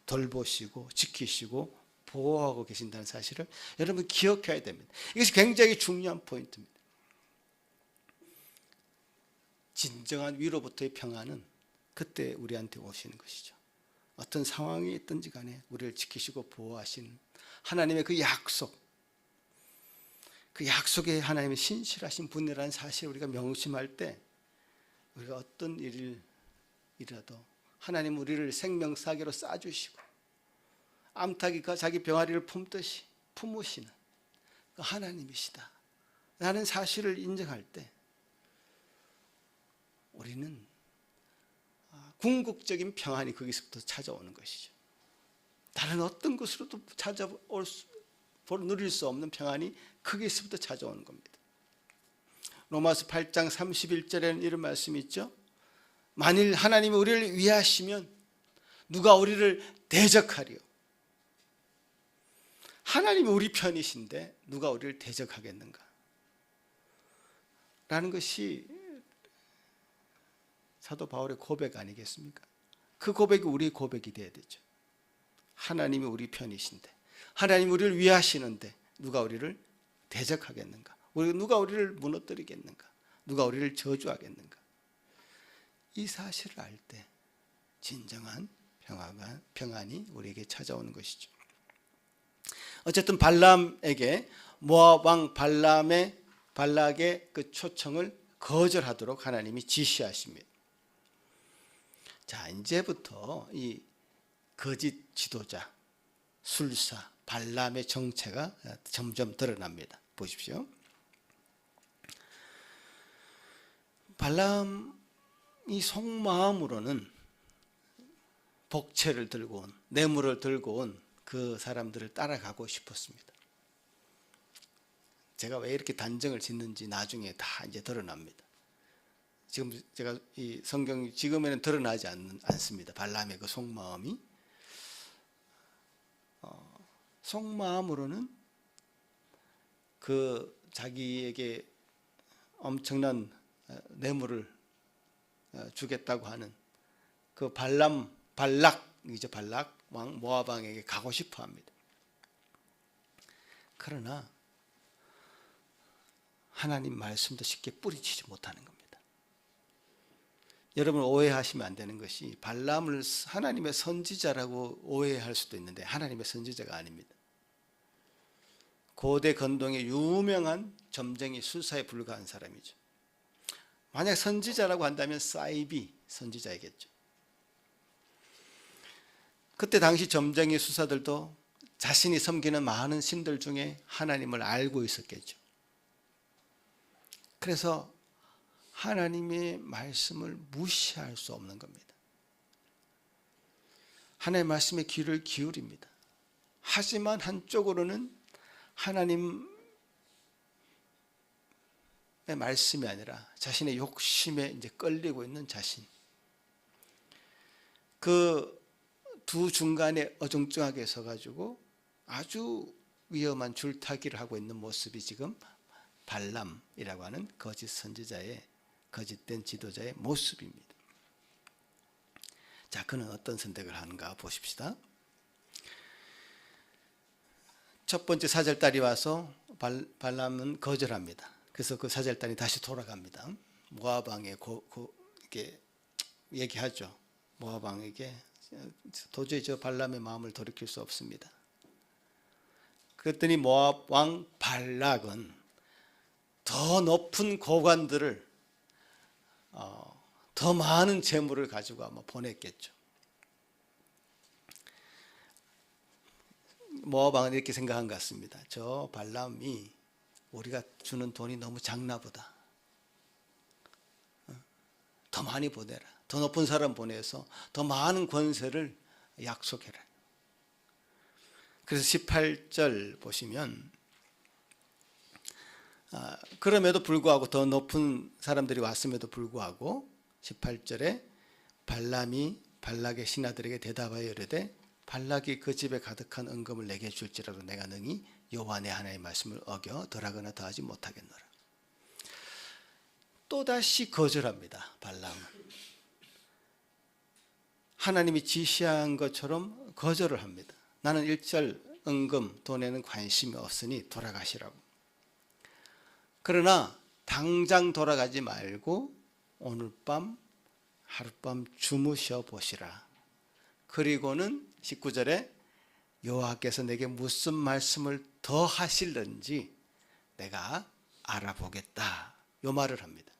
돌보시고 지키시고 보호하고 계신다는 사실을 여러분 기억해야 됩니다. 이것이 굉장히 중요한 포인트입니다. 진정한 위로부터의 평안은 그때 우리한테 오시는 것이죠. 어떤 상황이 있든지 간에 우리를 지키시고 보호하시는 하나님의 그 약속, 그 약속에 하나님의 신실하신 분이라는 사실을 우리가 명심할 때 우리가 어떤 일이라도 하나님 우리를 생명사계로 싸주시고 암탉이가 자기 병아리를 품듯이 품으시는 그 하나님이시다 라는 사실을 인정할 때 우리는 궁극적인 평안이 거기서부터 찾아오는 것이죠. 다른 어떤 것으로도 누릴 수 없는 평안이 거기서부터 찾아오는 겁니다. 로마서 8장 31절에는 이런 말씀이 있죠. 만일 하나님이 우리를 위하시면 누가 우리를 대적하리요. 하나님이 우리 편이신데 누가 우리를 대적하겠는가 라는 것이 사도 바울의 고백 아니겠습니까? 그 고백이 우리의 고백이 되어야 되죠. 하나님이 우리 편이신데 하나님이 우리를 위하시는데 누가 우리를 대적하겠는가? 누가 우리를 무너뜨리겠는가? 누가 우리를 저주하겠는가? 이 사실을 알 때 진정한 평안이 우리에게 찾아오는 것이죠. 어쨌든 발람에게 모압 왕 발락의 그 초청을 거절하도록 하나님이 지시하십니다. 자, 이제부터 이 거짓 지도자, 술사, 발람의 정체가 점점 드러납니다. 보십시오. 발람이 속마음으로는 복채를 들고 온, 뇌물을 들고 온 그 사람들을 따라가고 싶었습니다. 제가 왜 이렇게 단정을 짓는지 나중에 다 이제 드러납니다. 지금 제가 이 성경이 지금에는 드러나지 않습니다. 발람의 그 속마음이 속마음으로는 그 자기에게 엄청난 뇌물을 주겠다고 하는 그 발락이죠. 발락 왕 모압 왕에게 가고 싶어 합니다. 그러나 하나님 말씀도 쉽게 뿌리치지 못하는 겁니다. 여러분 오해하시면 안 되는 것이 발람을 하나님의 선지자라고 오해할 수도 있는데 하나님의 선지자가 아닙니다. 고대 건동의 유명한 점쟁이 술사에 불과한 사람이죠. 만약 선지자라고 한다면 사이비 선지자이겠죠. 그때 당시 점쟁이 수사들도 자신이 섬기는 많은 신들 중에 하나님을 알고 있었겠죠. 그래서 하나님의 말씀을 무시할 수 없는 겁니다. 하나님의 말씀에 귀를 기울입니다. 하지만 한쪽으로는 하나님의 말씀이 아니라 자신의 욕심에 이제 끌리고 있는 자신. 그 두 중간에 어중쩡하게 서가지고 아주 위험한 줄타기를 하고 있는 모습이 지금 발람이라고 하는 거짓 선지자의, 거짓된 지도자의 모습입니다. 자, 그는 어떤 선택을 하는가 보십시다. 첫 번째 사절달이 와서 발람은 거절합니다. 그래서 그 사절달이 다시 돌아갑니다. 모압 왕에 이렇게 얘기하죠. 모압 왕에게 도저히 저 발람의 마음을 돌이킬 수 없습니다. 그랬더니 모압 왕 발락은 더 높은 고관들을 더 많은 재물을 가지고 아마 보냈겠죠. 모압 왕은 이렇게 생각한 것 같습니다. 저 발람이 우리가 주는 돈이 너무 작나 보다. 더 많이 보내라. 더 높은 사람 보내서 더 많은 권세를 약속해라. 그래서 18절 보시면 그럼에도 불구하고 더 높은 사람들이 왔음에도 불구하고 18절에 발람이 발락의 신하들에게 대답하여 이르되 발락이 그 집에 가득한 은금을 내게 줄지라도 내가 능히 여호와 내 하나님의 말씀을 어겨 덜하거나 더하지 못하겠노라. 또다시 거절합니다. 발람은 하나님이 지시한 것처럼 거절을 합니다. 나는 일절 은금 돈에는 관심이 없으니 돌아가시라고. 그러나 당장 돌아가지 말고 오늘 밤 하룻밤 주무셔 보시라. 그리고는 19절에 여호와께서 내게 무슨 말씀을 더 하실는지 내가 알아보겠다. 요 말을 합니다.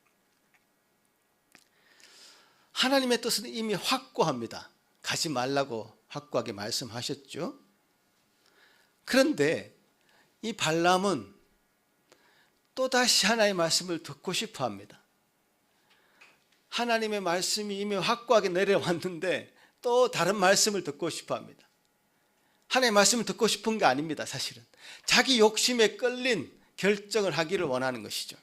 하나님의 뜻은 이미 확고합니다. 가지 말라고 확고하게 말씀하셨죠. 그런데 이 발람은 또다시 하나님의 말씀을 듣고 싶어 합니다. 하나님의 말씀이 이미 확고하게 내려왔는데 또 다른 말씀을 듣고 싶어 합니다. 하나님의 말씀을 듣고 싶은 게 아닙니다. 사실은 자기 욕심에 끌린 결정을 하기를 원하는 것이죠.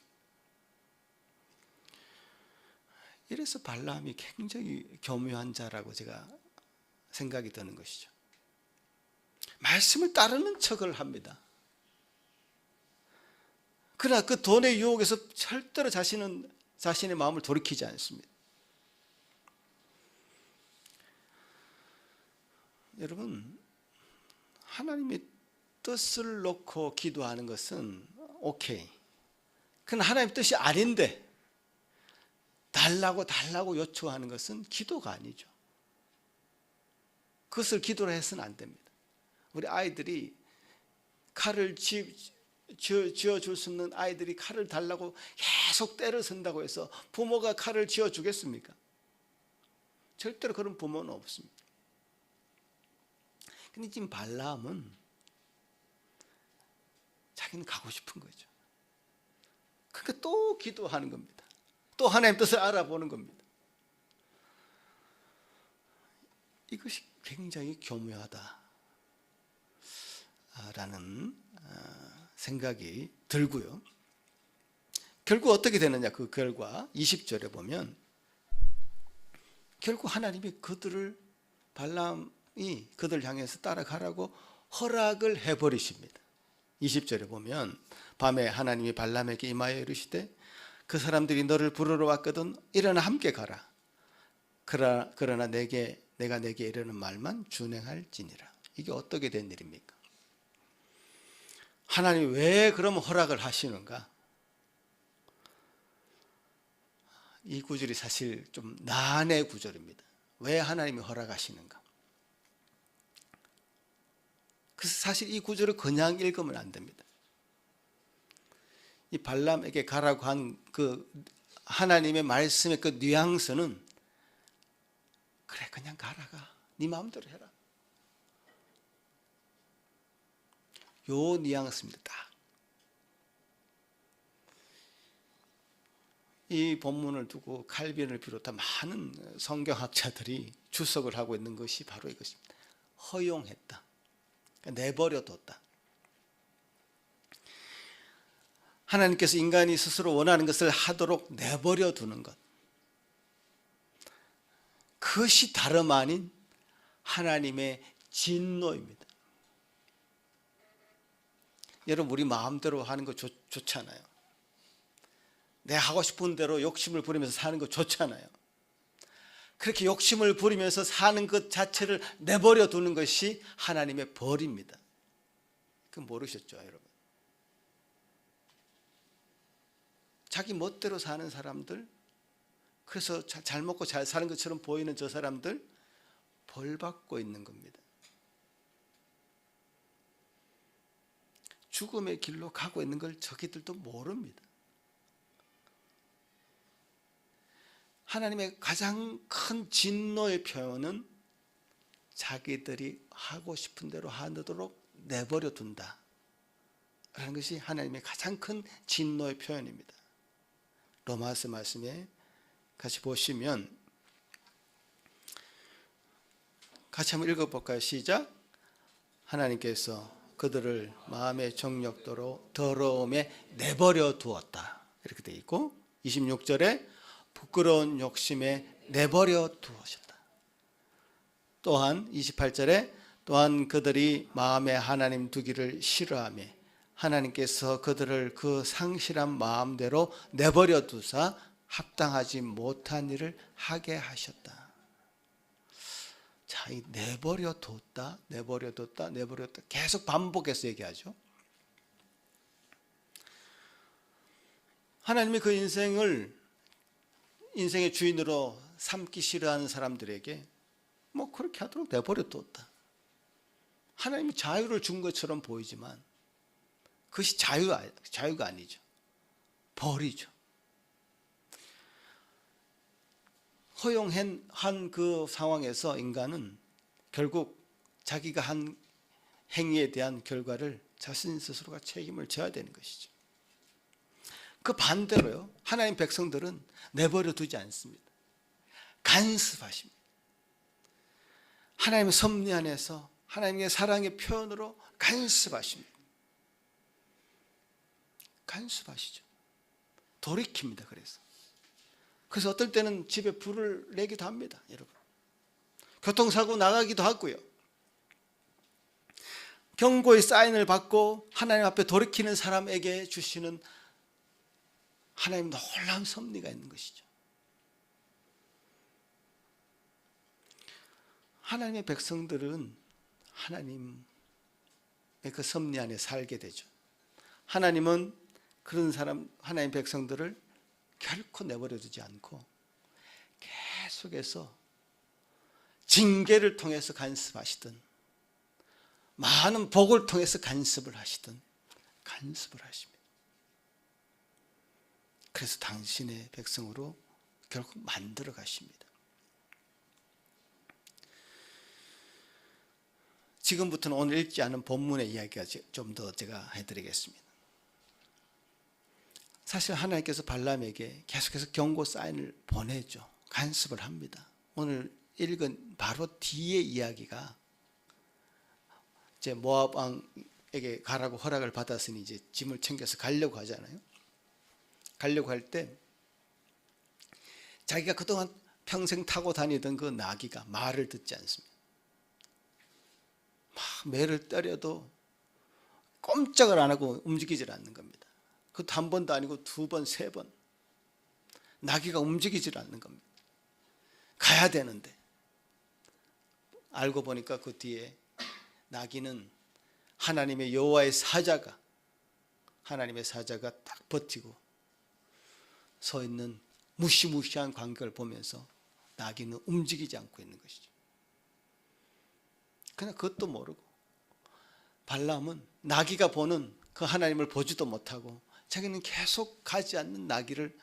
이래서 발람이 굉장히 교묘한 자라고 제가 생각이 드는 것이죠. 말씀을 따르는 척을 합니다. 그러나 그 돈의 유혹에서 절대로 자신의 마음을 돌이키지 않습니다. 여러분, 하나님의 뜻을 놓고 기도하는 것은 오케이. 그러나 하나님의 뜻이 아닌데 달라고 요청하는 것은 기도가 아니죠. 그것을 기도로 해서는 안 됩니다. 우리 아이들이 칼을 쥐어줄 수 없는 아이들이 칼을 달라고 계속 때를 쓴다고 해서 부모가 칼을 쥐어주겠습니까? 절대로 그런 부모는 없습니다. 근데 지금 발람은 자기는 가고 싶은 거죠. 그러니까 또 기도하는 겁니다. 또 하나님 뜻을 알아보는 겁니다. 이것이 굉장히 교묘하다라는 생각이 들고요. 결국 어떻게 되느냐, 그 결과 20절에 보면 결국 하나님이 발람이 그들을 향해서 따라가라고 허락을 해버리십니다. 20절에 보면 밤에 하나님이 발람에게 임하여 이르시되 그 사람들이 너를 부르러 왔거든 일어나 함께 가라. 그러나 내가 내게 이르는 말만 준행할지니라. 이게 어떻게 된 일입니까? 하나님이 왜 그럼 허락을 하시는가? 이 구절이 사실 좀 난해 구절입니다. 왜 하나님이 허락하시는가? 그래서 사실 이 구절을 그냥 읽으면 안 됩니다. 이 발람에게 가라고 한 그 하나님의 말씀의 그 뉘앙스는 그래 그냥 가라가 네 마음대로 해라. 요 뉘앙스입니다. 딱. 이 본문을 두고 칼빈을 비롯한 많은 성경학자들이 주석을 하고 있는 것이 바로 이것입니다. 허용했다. 그러니까 내버려뒀다. 하나님께서 인간이 스스로 원하는 것을 하도록 내버려두는 것. 그것이 다름 아닌 하나님의 진노입니다. 여러분, 우리 마음대로 하는 거 좋잖아요. 내 하고 싶은 대로 욕심을 부리면서 사는 거 좋잖아요. 그렇게 욕심을 부리면서 사는 것 자체를 내버려 두는 것이 하나님의 벌입니다. 그거 모르셨죠, 여러분? 자기 멋대로 사는 사람들, 그래서 잘 먹고 잘 사는 것처럼 보이는 저 사람들 벌 받고 있는 겁니다. 죽음의 길로 가고 있는 걸 저기들도 모릅니다. 하나님의 가장 큰 진노의 표현은 자기들이 하고 싶은 대로 하도록 내버려 둔다 라는 것이 하나님의 가장 큰 진노의 표현입니다. 로마서 말씀에 같이 보시면 같이 한번 읽어볼까요? 시작. 하나님께서 그들을 마음의 정욕대로 더러움에 내버려 두었다 이렇게 되어 있고, 26절에 부끄러운 욕심에 내버려 두었다. 또한 28절에 또한 그들이 마음에 하나님 두기를 싫어하며 하나님께서 그들을 그 상실한 마음대로 내버려 두사 합당하지 못한 일을 하게 하셨다. 자, 이 내버려 뒀다, 내버려 뒀다, 내버려 뒀다 계속 반복해서 얘기하죠. 하나님이 그 인생의 주인으로 삼기 싫어하는 사람들에게 뭐 그렇게 하도록 내버려 뒀다. 하나님이 자유를 준 것처럼 보이지만 그것이 자유가 아니죠. 벌이죠. 허용한 그 상황에서 인간은 결국 자기가 한 행위에 대한 결과를 자신 스스로가 책임을 져야 되는 것이죠. 그 반대로요, 하나님 백성들은 내버려 두지 않습니다. 간섭하십니다. 하나님의 섭리 안에서 하나님의 사랑의 표현으로 간섭하십니다. 간섭하시죠. 돌이킵니다. 그래서 어떨 때는 집에 불을 내기도 합니다. 여러분, 교통사고 나가기도 하고요, 경고의 사인을 받고 하나님 앞에 돌이키는 사람에게 주시는 하나님 놀라운 섭리가 있는 것이죠. 하나님의 백성들은 하나님의 그 섭리 안에 살게 되죠. 하나님은 그런 하나님의 백성들을 결코 내버려 두지 않고 계속해서 징계를 통해서 간섭하시든 많은 복을 통해서 간섭을 하시든 간섭을 하십니다. 그래서 당신의 백성으로 결국 만들어 가십니다. 지금부터는 오늘 읽지 않은 본문의 이야기가 좀 더 제가 해드리겠습니다. 사실 하나님께서 발람에게 계속해서 경고 사인을 보내죠. 간섭을 합니다. 오늘 읽은 바로 뒤의 이야기가 이제 모압 왕에게 가라고 허락을 받았으니 이제 짐을 챙겨서 가려고 하잖아요. 가려고 할 때 자기가 그동안 평생 타고 다니던 그 나귀가 말을 듣지 않습니다. 막 매를 때려도 꼼짝을 안 하고 움직이질 않는 겁니다. 그것도 한 번도 아니고 두 번, 세 번. 나귀가 움직이질 않는 겁니다. 가야 되는데. 알고 보니까 그 뒤에 나귀는 하나님의 여호와의 사자가 딱 버티고 서 있는 무시무시한 광경을 보면서 나귀는 움직이지 않고 있는 것이죠. 그냥 그것도 모르고 발람은 나귀가 보는 그 하나님을 보지도 못하고 자기는 계속 가지 않는 나귀를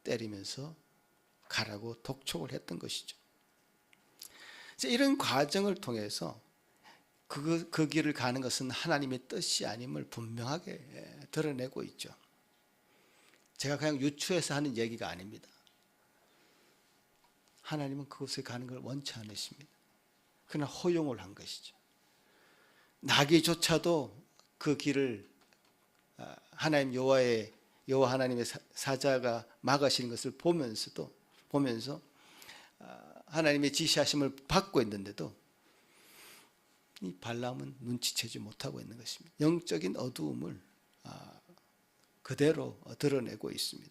때리면서 가라고 독촉을 했던 것이죠. 이런 과정을 통해서 그 길을 가는 것은 하나님의 뜻이 아님을 분명하게 드러내고 있죠. 제가 그냥 유추해서 하는 얘기가 아닙니다. 하나님은 그곳에 가는 걸 원치 않으십니다. 그러나 허용을 한 것이죠. 나귀조차도 그 길을 하나님 여호와 하나님의 사자가 막으시는 것을 보면서 하나님의 지시하심을 받고 있는데도 이 발람은 눈치채지 못하고 있는 것입니다. 영적인 어두움을 그대로 드러내고 있습니다.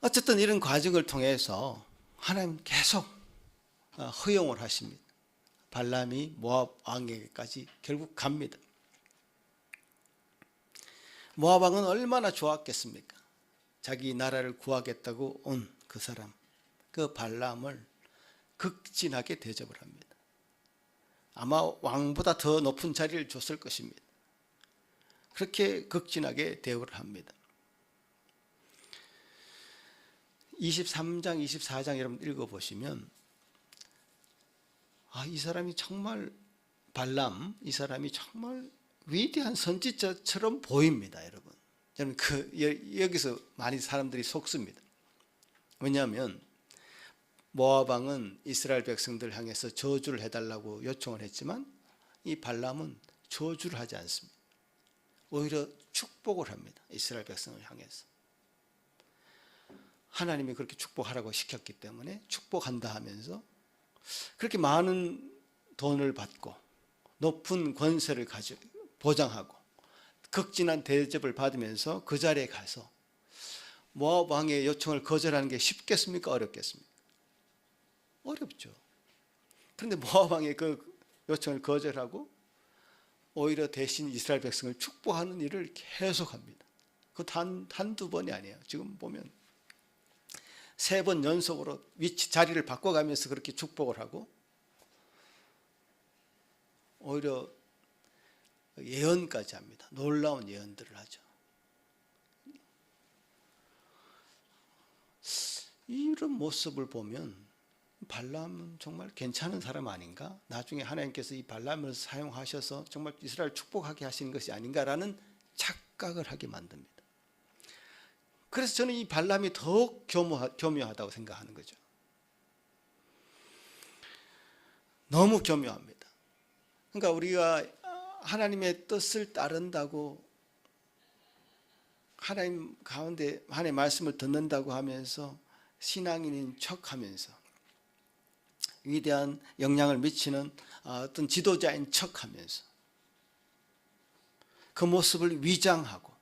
어쨌든 이런 과정을 통해서 하나님 계속 허용을 하십니다. 발람이 모압 왕에게까지 결국 갑니다. 모압 왕은 얼마나 좋았겠습니까? 자기 나라를 구하겠다고 온 그 사람, 그 발람을 극진하게 대접을 합니다. 아마 왕보다 더 높은 자리를 줬을 것입니다. 그렇게 극진하게 대우를 합니다. 23장, 24장 여러분 읽어보시면 이 사람이 정말 발람, 이 사람이 정말 위대한 선지자처럼 보입니다, 여러분. 저는 여기서 많이 사람들이 속습니다. 왜냐하면 모압 왕은 이스라엘 백성들 향해서 저주를 해달라고 요청을 했지만 이 발람은 저주를 하지 않습니다. 오히려 축복을 합니다. 이스라엘 백성을 향해서. 하나님이 그렇게 축복하라고 시켰기 때문에 축복한다 하면서 그렇게 많은 돈을 받고 높은 권세를 보장하고 극진한 대접을 받으면서 그 자리에 가서 모압 왕의 요청을 거절하는 게 쉽겠습니까? 어렵겠습니까? 어렵죠. 그런데 모압 왕의 그 요청을 거절하고 오히려 대신 이스라엘 백성을 축복하는 일을 계속합니다. 그 한두 번이 아니에요. 지금 보면 3번 연속으로 자리를 바꿔가면서 그렇게 축복을 하고 오히려 예언까지 합니다. 놀라운 예언들을 하죠. 이런 모습을 보면 발람은 정말 괜찮은 사람 아닌가? 나중에 하나님께서 이 발람을 사용하셔서 정말 이스라엘 축복하게 하시는 것이 아닌가라는 착각을 하게 만듭니다. 그래서 저는 이 발람이 더욱 교묘하다고 생각하는 거죠. 너무 교묘합니다. 그러니까 우리가 하나님의 뜻을 따른다고 하나님 가운데 하나님의 말씀을 듣는다고 하면서 신앙인인 척하면서 위대한 영향을 미치는 어떤 지도자인 척하면서 그 모습을 위장하고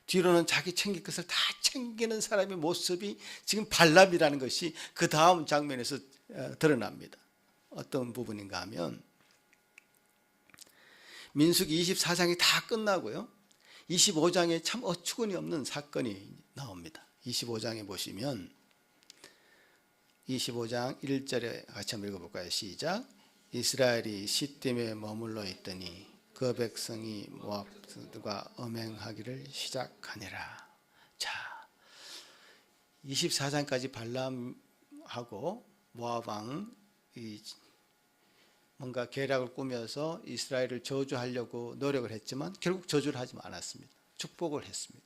뒤로는 자기 챙길 것을 다 챙기는 사람의 모습이 지금 발람이라는 것이 그 다음 장면에서 드러납니다. 어떤 부분인가 하면 민수기 24장이 다 끝나고요. 25장에 참 어처구니 없는 사건이 나옵니다. 25장에 보시면 25장 1절에 같이 한번 읽어볼까요? 시작. 이스라엘이 시딤에 머물러 있더니 그 백성이 모압과 음행하기를 시작하니라. 자, 24장까지 발람하고 모압 왕이 뭔가 계략을 꾸며서 이스라엘을 저주하려고 노력을 했지만 결국 저주를 하지 않았습니다. 축복을 했습니다.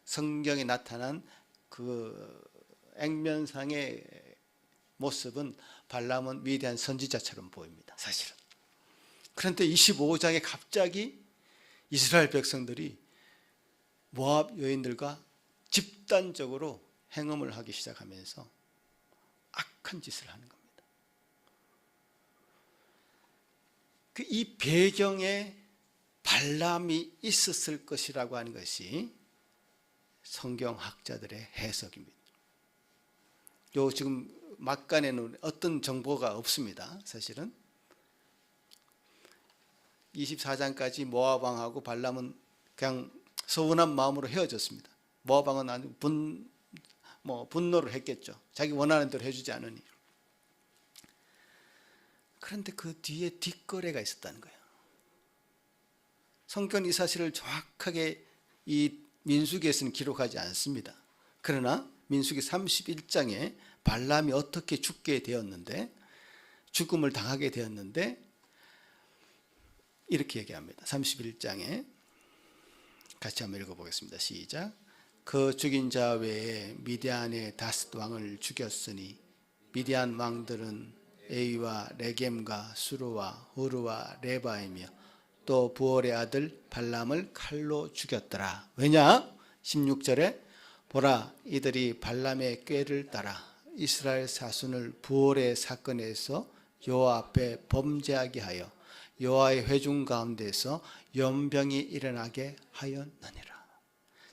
성경에 나타난 그 액면상의 모습은 발람은 위대한 선지자처럼 보입니다. 사실은. 그런데 25장에 갑자기 이스라엘 백성들이 모압 여인들과 집단적으로 행음을 하기 시작하면서 악한 짓을 하는 겁니다. 이 배경에 발람이 있었을 것이라고 하는 것이 성경학자들의 해석입니다. 요 지금 막간에는 어떤 정보가 없습니다. 사실은 24장까지 모압 왕하고 발람은 그냥 서운한 마음으로 헤어졌습니다. 모압 왕은 아주 분노를 했겠죠. 자기 원하는 대로 해주지 않으니. 그런데 그 뒤에 뒷거래가 있었다는 거예요. 성경은 이 사실을 정확하게 이 민수기에서는 기록하지 않습니다. 그러나 민수기 31장에 발람이 어떻게 죽게 되었는데 죽음을 당하게 되었는데 이렇게 얘기합니다. 31장에 같이 한번 읽어보겠습니다. 시작. 그 죽인 자 외에 미디안의 다섯 왕을 죽였으니 미디안 왕들은 에이와 레겜과 수르와 후르와 레바이며 또 부올의 아들 발람을 칼로 죽였더라. 왜냐? 16절에 보라 이들이 발람의 꾀를 따라 이스라엘 사순을 부올의 사건에서 여호와 앞에 범죄하게 하여 여호와의 회중 가운데서 연병이 일어나게 하였느니라.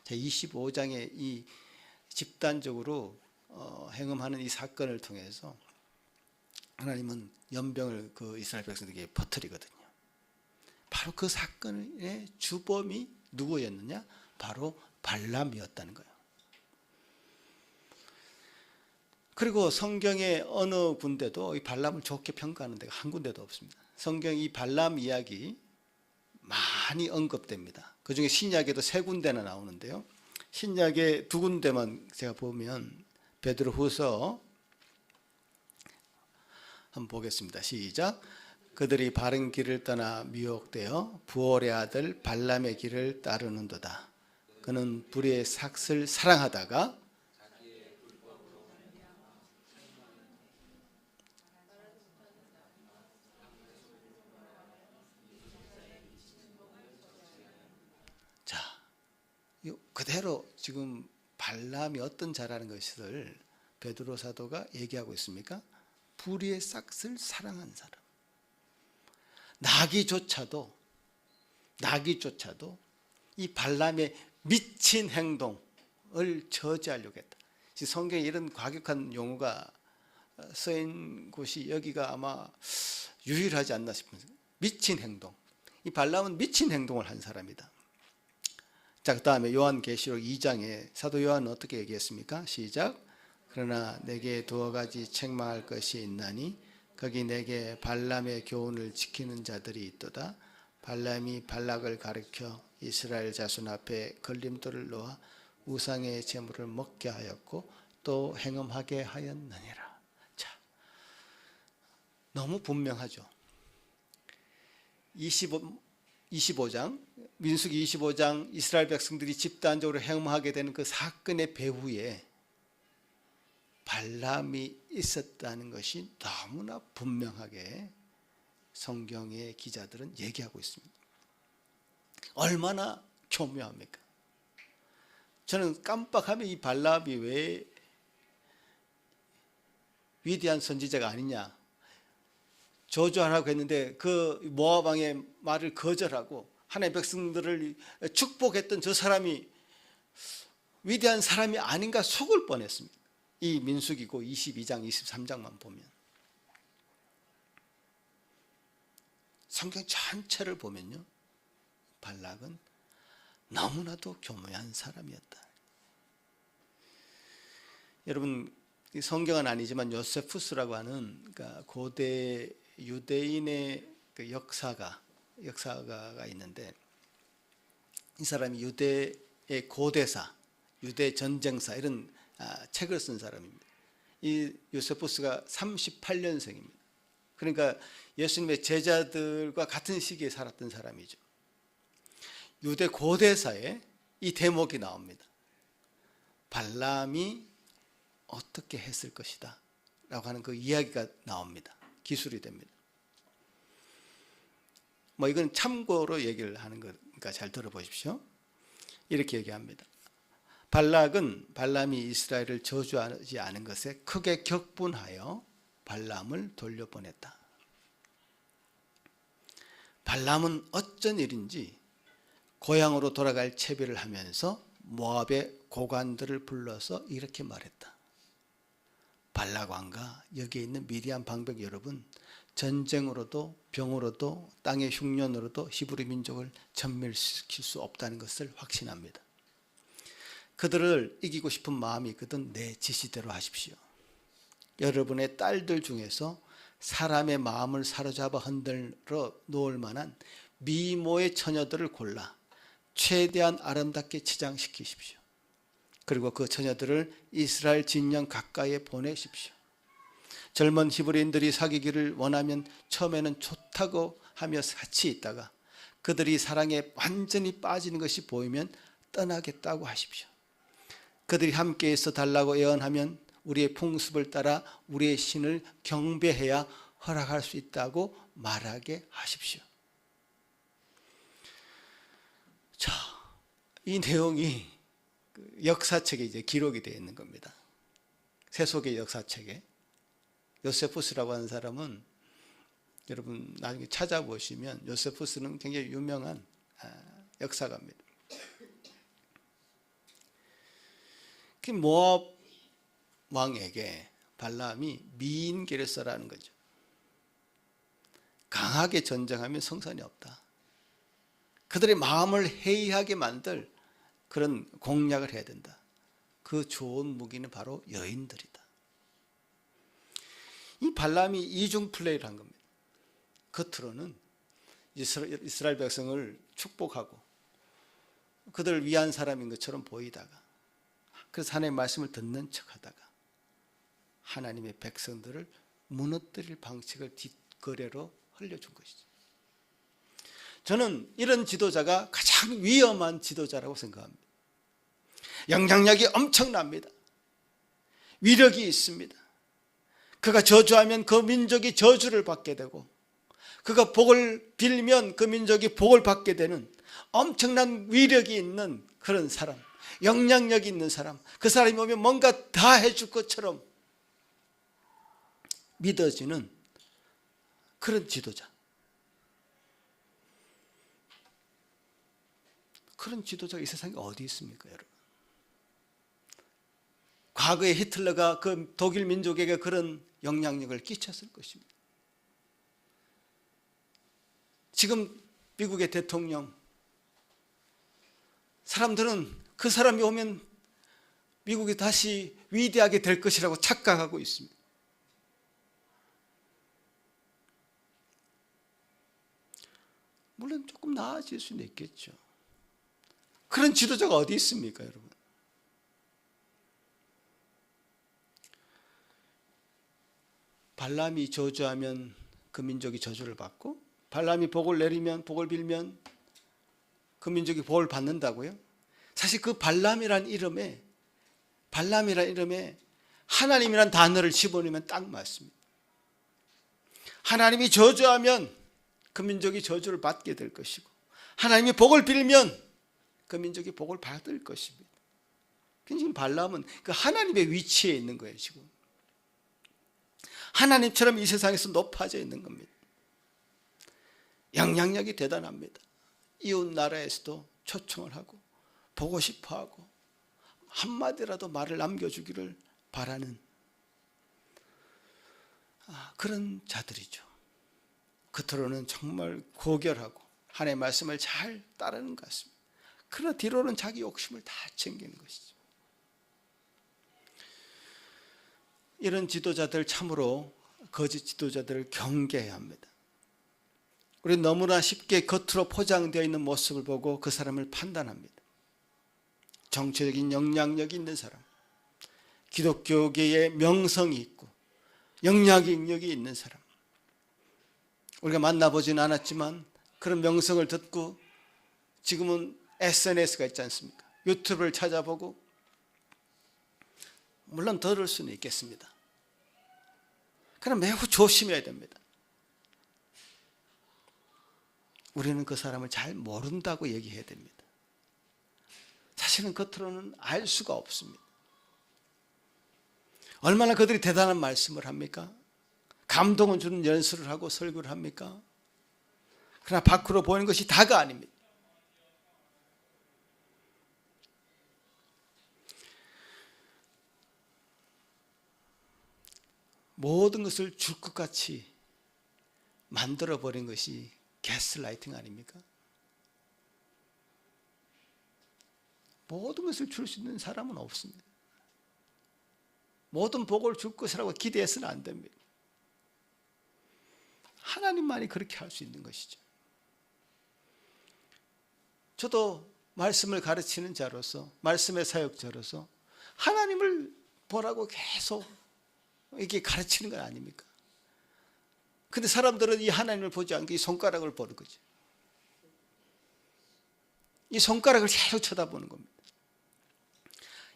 자, 25장의 이 집단적으로 행음하는 이 사건을 통해서 하나님은 연병을 그 이스라엘 백성들에게 퍼뜨리거든요. 바로 그 사건의 주범이 누구였느냐? 바로 발람이었다는 거예요. 그리고 성경의 어느 군데도 이 발람을 좋게 평가하는 데가 한 군데도 없습니다. 성경 이 발람 이야기 많이 언급됩니다. 그중에 신약에도 세 군데나 나오는데요. 신약에 두 군데만 제가 보면 베드로후서 한번 보겠습니다. 시작. 그들이 바른 길을 떠나 미혹되어 부올의 아들 발람의 길을 따르는도다. 그는 불의의 삭을 사랑하다가 자, 그대로 지금 발람이 어떤 자라는 것을 베드로 사도가 얘기하고 있습니까? 불의의 삭을 사랑한 사람. 나기조차도 이 발람의 미친 행동을 저지하려고 했다. 성경에 이런 과격한 용어가 쓰인 곳이 여기가 아마 유일하지 않나 싶습니다. 미친 행동. 이 발람은 미친 행동을 한 사람이다. 자, 그 다음에 요한계시록 2장에 사도 요한은 어떻게 얘기했습니까? 시작. 그러나 내게 두어 가지 책망할 것이 있나니 거기 내게 발람의 교훈을 지키는 자들이 있도다. 발람이 발락을 가르쳐 이스라엘 자손 앞에 걸림돌을 놓아 우상의 제물을 먹게 하였고 또 행음하게 하였느니라. 자, 너무 분명하죠. 25장 민수기 25장 이스라엘 백성들이 집단적으로 행음하게 되는 그 사건의 배후에 발람이 있었다는 것이 너무나 분명하게 성경의 기자들은 얘기하고 있습니다. 얼마나 교묘합니까? 저는 깜빡하면 이 발람이 왜 위대한 선지자가 아니냐, 저주하라고 했는데 그 모압 왕의 말을 거절하고 하나님의 백성들을 축복했던 저 사람이 위대한 사람이 아닌가 속을 뻔했습니다. 이 민수기고 22장 23장만 보면 성경 전체를 보면요, 발락은 너무나도 교묘한 사람이었다. 여러분, 이 성경은 아니지만 요세푸스라고 하는 그러니까 고대 유대인의 그 역사가가 있는데, 이 사람이 유대의 고대사, 유대 전쟁사 이런 책을 쓴 사람입니다. 이 요세푸스가 38년생입니다. 그러니까 예수님의 제자들과 같은 시기에 살았던 사람이죠. 유대 고대사에 이 대목이 나옵니다. 발람이 어떻게 했을 것이다 라고 하는 그 이야기가 나옵니다. 기술이 됩니다. 뭐 이건 참고로 얘기를 하는 거니까 잘 들어보십시오. 이렇게 얘기합니다. 발람이 이스라엘을 저주하지 않은 것에 크게 격분하여 발람을 돌려보냈다. 발람은 어쩐 일인지 고향으로 돌아갈 채비를 하면서 모압의 고관들을 불러서 이렇게 말했다. 발락 왕과 여기에 있는 미디안 방백 여러분, 전쟁으로도 병으로도 땅의 흉년으로도 히브리 민족을 전멸시킬 수 없다는 것을 확신합니다. 그들을 이기고 싶은 마음이 있거든 내 지시대로 하십시오. 여러분의 딸들 중에서 사람의 마음을 사로잡아 흔들어 놓을 만한 미모의 처녀들을 골라 최대한 아름답게 치장시키십시오. 그리고 그 처녀들을 이스라엘 진영 가까이에 보내십시오. 젊은 히브리인들이 사귀기를 원하면 처음에는 좋다고 하며 같이 있다가 그들이 사랑에 완전히 빠지는 것이 보이면 떠나겠다고 하십시오. 그들이 함께 있어 달라고 예언하면 우리의 풍습을 따라 우리의 신을 경배해야 허락할 수 있다고 말하게 하십시오. 자, 이 내용이 역사책에 이제 기록이 되어 있는 겁니다. 세속의 역사책에. 요세푸스라고 하는 사람은 여러분 나중에 찾아보시면 요세푸스는 굉장히 유명한 역사가입니다. 그 모압 왕에게 발람이 미인계를 써라는 거죠. 강하게 전쟁하면 성산이 없다. 그들의 마음을 해이하게 만들 그런 공략을 해야 된다. 그 좋은 무기는 바로 여인들이다. 이 발람이 이중 플레이를 한 겁니다. 겉으로는 이스라엘 백성을 축복하고 그들을 위한 사람인 것처럼 보이다가 그래서 하나님의 말씀을 듣는 척하다가 하나님의 백성들을 무너뜨릴 방식을 뒷거래로 흘려준 것이죠. 저는 이런 지도자가 가장 위험한 지도자라고 생각합니다. 영향력이 엄청납니다. 위력이 있습니다. 그가 저주하면 그 민족이 저주를 받게 되고 그가 복을 빌면 그 민족이 복을 받게 되는 엄청난 위력이 있는 그런 사람, 영향력이 있는 사람, 그 사람이 오면 뭔가 다 해줄 것처럼 믿어지는 그런 지도자. 그런 지도자가 이 세상에 어디 있습니까, 여러분? 과거에 히틀러가 그 독일 민족에게 그런 영향력을 끼쳤을 것입니다. 지금 미국의 대통령, 사람들은 그 사람이 오면 미국이 다시 위대하게 될 것이라고 착각하고 있습니다. 물론 조금 나아질 수는 있겠죠. 그런 지도자가 어디 있습니까, 여러분? 발람이 저주하면 그 민족이 저주를 받고 발람이 복을 내리면 복을 빌면 그 민족이 복을 받는다고요? 사실 그 발람이란 이름에 하나님이란 단어를 집어넣으면 딱 맞습니다. 하나님이 저주하면 그 민족이 저주를 받게 될 것이고 하나님이 복을 빌면 그 민족이 복을 받을 것입니다. 지금 발람은 그 하나님의 위치에 있는 거예요. 지금 하나님처럼 이 세상에서 높아져 있는 겁니다. 영향력이 대단합니다. 이웃 나라에서도 초청을 하고 보고 싶어하고 한마디라도 말을 남겨주기를 바라는 그런 자들이죠. 겉으로는 정말 고결하고 하나님의 말씀을 잘 따르는 것 같습니다. 그러나 뒤로는 자기 욕심을 다 챙기는 것이죠. 이런 지도자들 참으로 거짓 지도자들을 경계해야 합니다. 우리 너무나 쉽게 겉으로 포장되어 있는 모습을 보고 그 사람을 판단합니다. 정치적인 영향력이 있는 사람, 기독교계에 명성이 있고 영향력이 있는 사람, 우리가 만나보지는 않았지만 그런 명성을 듣고 지금은 SNS가 있지 않습니까? 유튜브를 찾아보고 물론 들을 수는 있겠습니다. 그러나 매우 조심해야 됩니다. 우리는 그 사람을 잘 모른다고 얘기해야 됩니다. 사실은 겉으로는 알 수가 없습니다. 얼마나 그들이 대단한 말씀을 합니까? 감동을 주는 연설을 하고 설교를 합니까? 그러나 밖으로 보이는 것이 다가 아닙니다. 모든 것을 줄 것 같이 만들어버린 것이 가스라이팅 아닙니까? 모든 것을 줄 수 있는 사람은 없습니다. 모든 복을 줄 것이라고 기대해서는 안 됩니다. 하나님만이 그렇게 할 수 있는 것이죠. 저도 말씀을 가르치는 자로서 말씀의 사역자로서 하나님을 보라고 계속 이게 가르치는 건 아닙니까? 근데 사람들은 이 하나님을 보지 않고 이 손가락을 보는 거죠. 이 손가락을 계속 쳐다보는 겁니다.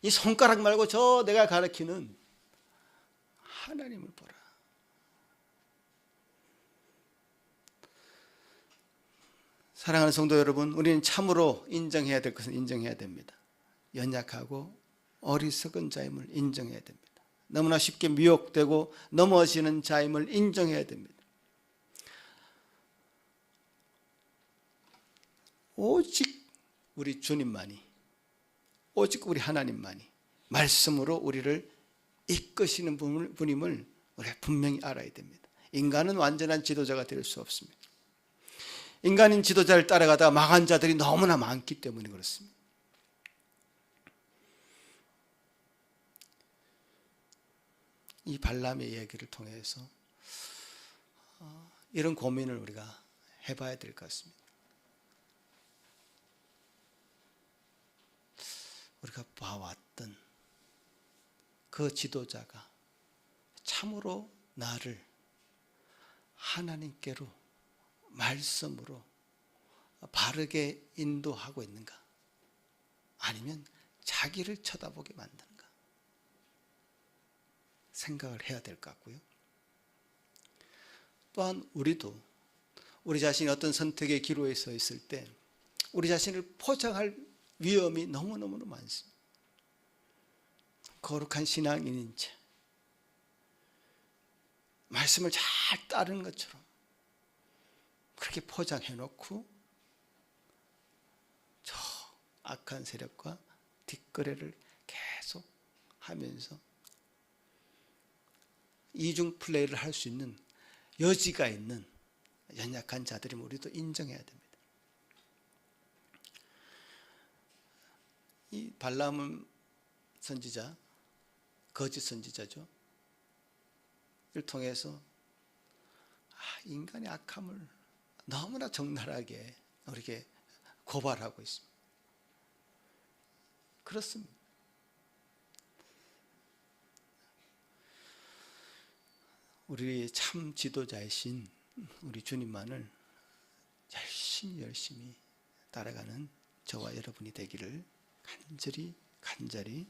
이 손가락 말고 저 내가 가르치는 하나님을 보라. 사랑하는 성도 여러분, 우리는 참으로 인정해야 될 것은 인정해야 됩니다. 연약하고 어리석은 자임을 인정해야 됩니다. 너무나 쉽게 미혹되고 넘어지는 자임을 인정해야 됩니다. 오직 우리 주님만이, 오직 우리 하나님만이 말씀으로 우리를 이끄시는 분임을 우리가 분명히 알아야 됩니다. 인간은 완전한 지도자가 될 수 없습니다. 인간인 지도자를 따라가다가 망한 자들이 너무나 많기 때문에 그렇습니다. 이 발람의 이야기를 통해서 이런 고민을 우리가 해봐야 될 것 같습니다. 우리가 봐왔던 그 지도자가 참으로 나를 하나님께로 말씀으로 바르게 인도하고 있는가? 아니면 자기를 쳐다보게 만드는가? 생각을 해야 될 것 같고요. 또한 우리도 우리 자신이 어떤 선택의 기로에 서 있을 때 우리 자신을 포장할 위험이 너무너무 많습니다. 거룩한 신앙인인 채 말씀을 잘 따르는 것처럼 그렇게 포장해놓고 저 악한 세력과 뒷거래를 계속 하면서 이중 플레이를 할 수 있는 여지가 있는 연약한 자들이 우리도 인정해야 됩니다. 이 발람은 선지자, 거짓 선지자죠. 이를 통해서 인간의 악함을 너무나 적나라하게 우리에게 고발하고 있습니다. 그렇습니다. 우리 참 지도자이신 우리 주님만을 열심히 따라가는 저와 여러분이 되기를 간절히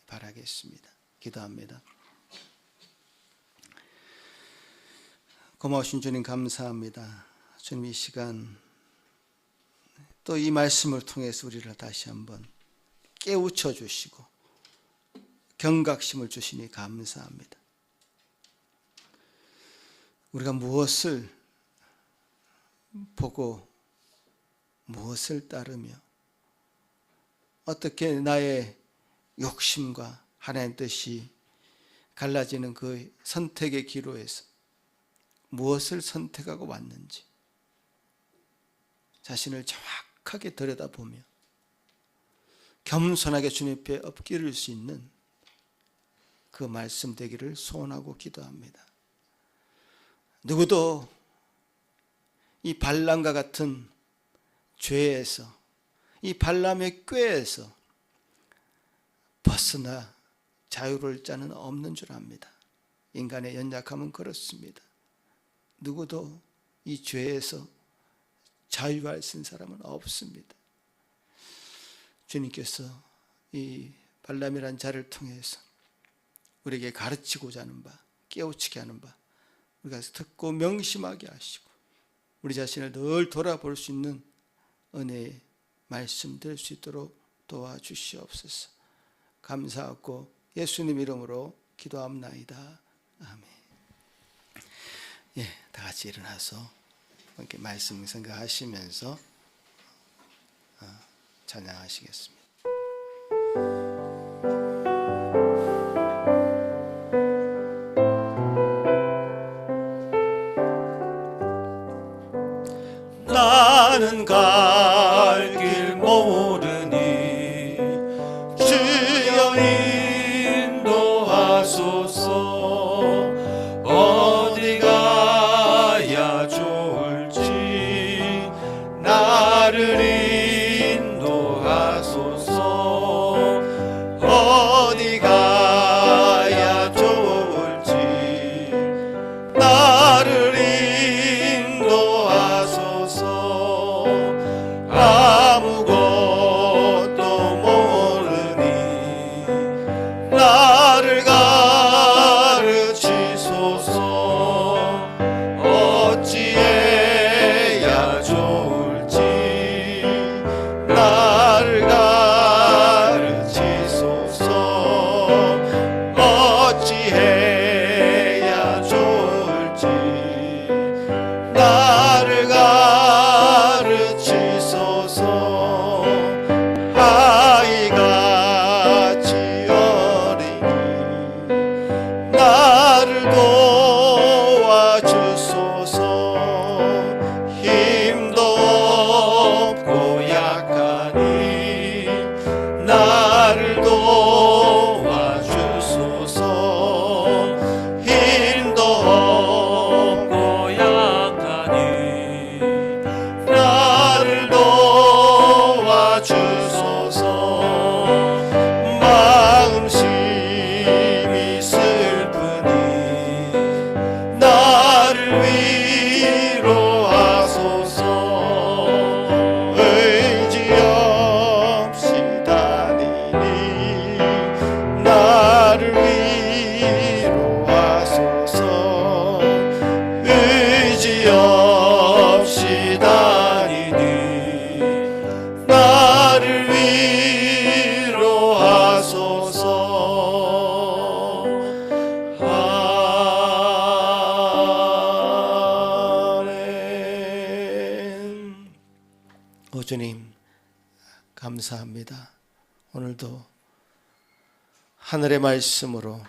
바라겠습니다. 기도합니다. 고마우신 주님 감사합니다. 주님 이 시간 또 이 말씀을 통해서 우리를 다시 한번 깨우쳐 주시고 경각심을 주시니 감사합니다. 우리가 무엇을 보고 무엇을 따르며 어떻게 나의 욕심과 하나님의 뜻이 갈라지는 그 선택의 기로에서 무엇을 선택하고 왔는지 자신을 정확하게 들여다보며 겸손하게 주님 앞에 엎드릴 수 있는 그 말씀 되기를 소원하고 기도합니다. 누구도 이 발람과 같은 죄에서 이 발람의 꾀에서 벗어나 자유로울 자는 없는 줄 압니다. 인간의 연약함은 그렇습니다. 누구도 이 죄에서 자유할 수 있는 사람은 없습니다. 주님께서 이 발람이란 자를 통해서 우리에게 가르치고자 하는 바, 깨우치게 하는 바 우리가 듣고 명심하게 하시고 우리 자신을 늘 돌아볼 수 있는 은혜의 말씀 될 수 있도록 도와주시옵소서. 감사하고 예수님 이름으로 기도합나이다. 아멘. 예, 다 같이 일어나서 이렇게 말씀 생각하시면서 찬양하시겠습니다. 나는 갈 길 모르니 주여 인도하소서. 어디 가야 좋을지 나를 인도하소서. 어디 가야 좋을지 주님 감사합니다. 오늘도 하늘의 말씀으로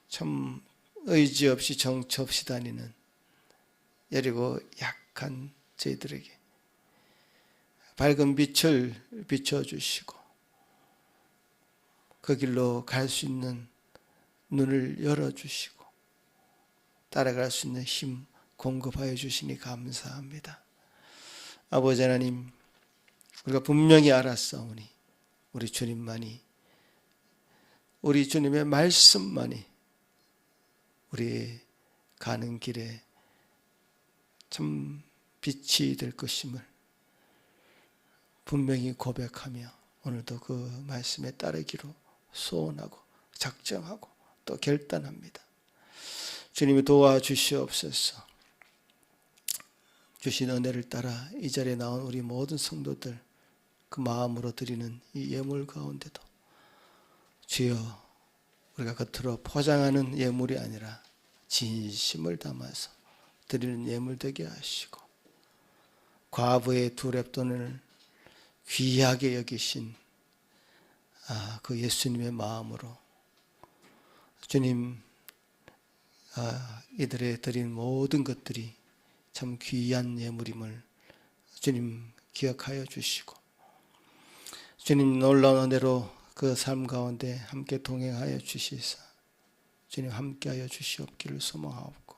참 의지 없이 정처 없이 다니는 여리고 약한 저희들에게 밝은 빛을 비춰주시고 그 길로 갈 수 있는 눈을 열어주시고 따라갈 수 있는 힘 공급하여 주시니 감사합니다. 아버지 하나님, 우리가 분명히 알았사오니 우리 주님만이, 우리 주님의 말씀만이 우리 가는 길에 참 빛이 될 것임을 분명히 고백하며 오늘도 그 말씀에 따르기로 소원하고 작정하고 또 결단합니다. 주님이 도와주시옵소서. 주신 은혜를 따라 이 자리에 나온 우리 모든 성도들 그 마음으로 드리는 이 예물 가운데도 주여, 우리가 겉으로 포장하는 예물이 아니라 진심을 담아서 드리는 예물 되게 하시고 과부의 두 렙돈을 귀하게 여기신 그 예수님의 마음으로 주님, 이들의 드린 모든 것들이 참 귀한 예물임을 주님 기억하여 주시고 주님 놀라운 은혜로 그 삶 가운데 함께 동행하여 주시사 주님 함께하여 주시옵기를 소망하옵고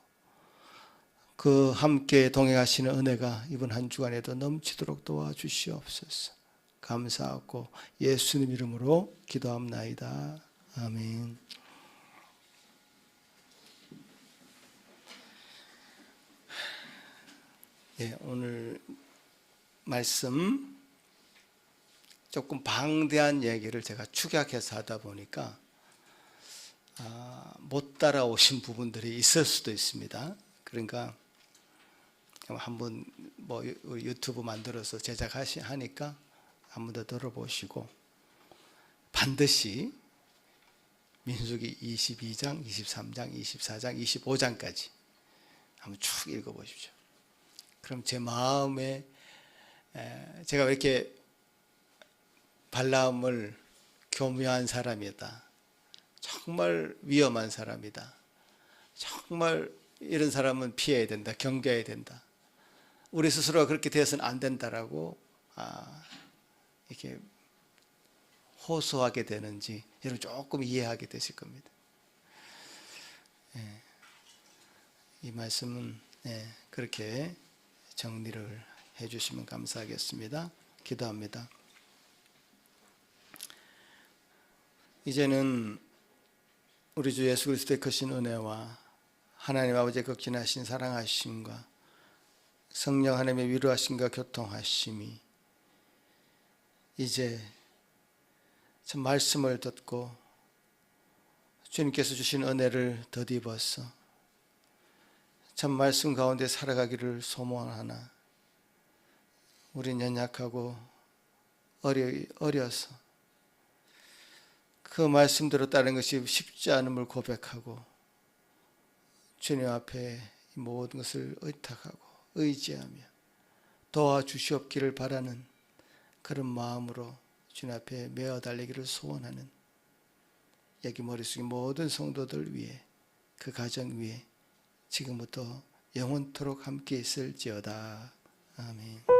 그 함께 동행하시는 은혜가 이번 한 주간에도 넘치도록 도와주시옵소서. 감사하고 예수님 이름으로 기도합나이다. 아멘. 오늘 말씀 조금 방대한 얘기를 제가 축약해서 하다 보니까 못 따라오신 부분들이 있을 수도 있습니다. 그러니까 한번 유튜브 만들어서 제작하니까 한번 더 들어보시고 반드시 민수기 22장, 23장, 24장, 25장까지 한번 쭉 읽어보십시오. 그럼 제 마음에 제가 왜 이렇게 발람을 교묘한 사람이다, 정말 위험한 사람이다, 정말 이런 사람은 피해야 된다, 경계해야 된다, 우리 스스로가 그렇게 되어서는 안 된다라고 이렇게 호소하게 되는지 여러분 조금 이해하게 되실 겁니다. 이 말씀은 그렇게 정리를 해주시면 감사하겠습니다. 기도합니다. 이제는 우리 주 예수 그리스도의 크신 은혜와 하나님 아버지의 극진하신 사랑하심과 성령 하나님의 위로하심과 교통하심이 이제 참 말씀을 듣고 주님께서 주신 은혜를 덧입어서 참 말씀 가운데 살아가기를 소원하나 우린 연약하고 어려서 그 말씀대로 따르는 것이 쉽지 않음을 고백하고 주님 앞에 모든 것을 의탁하고 의지하며 도와주시옵기를 바라는 그런 마음으로 주님 앞에 메어 달리기를 소원하는 여기 머릿속에 모든 성도들 위해 그 가정 위에 지금부터 영원토록 함께 있을지어다. 아멘.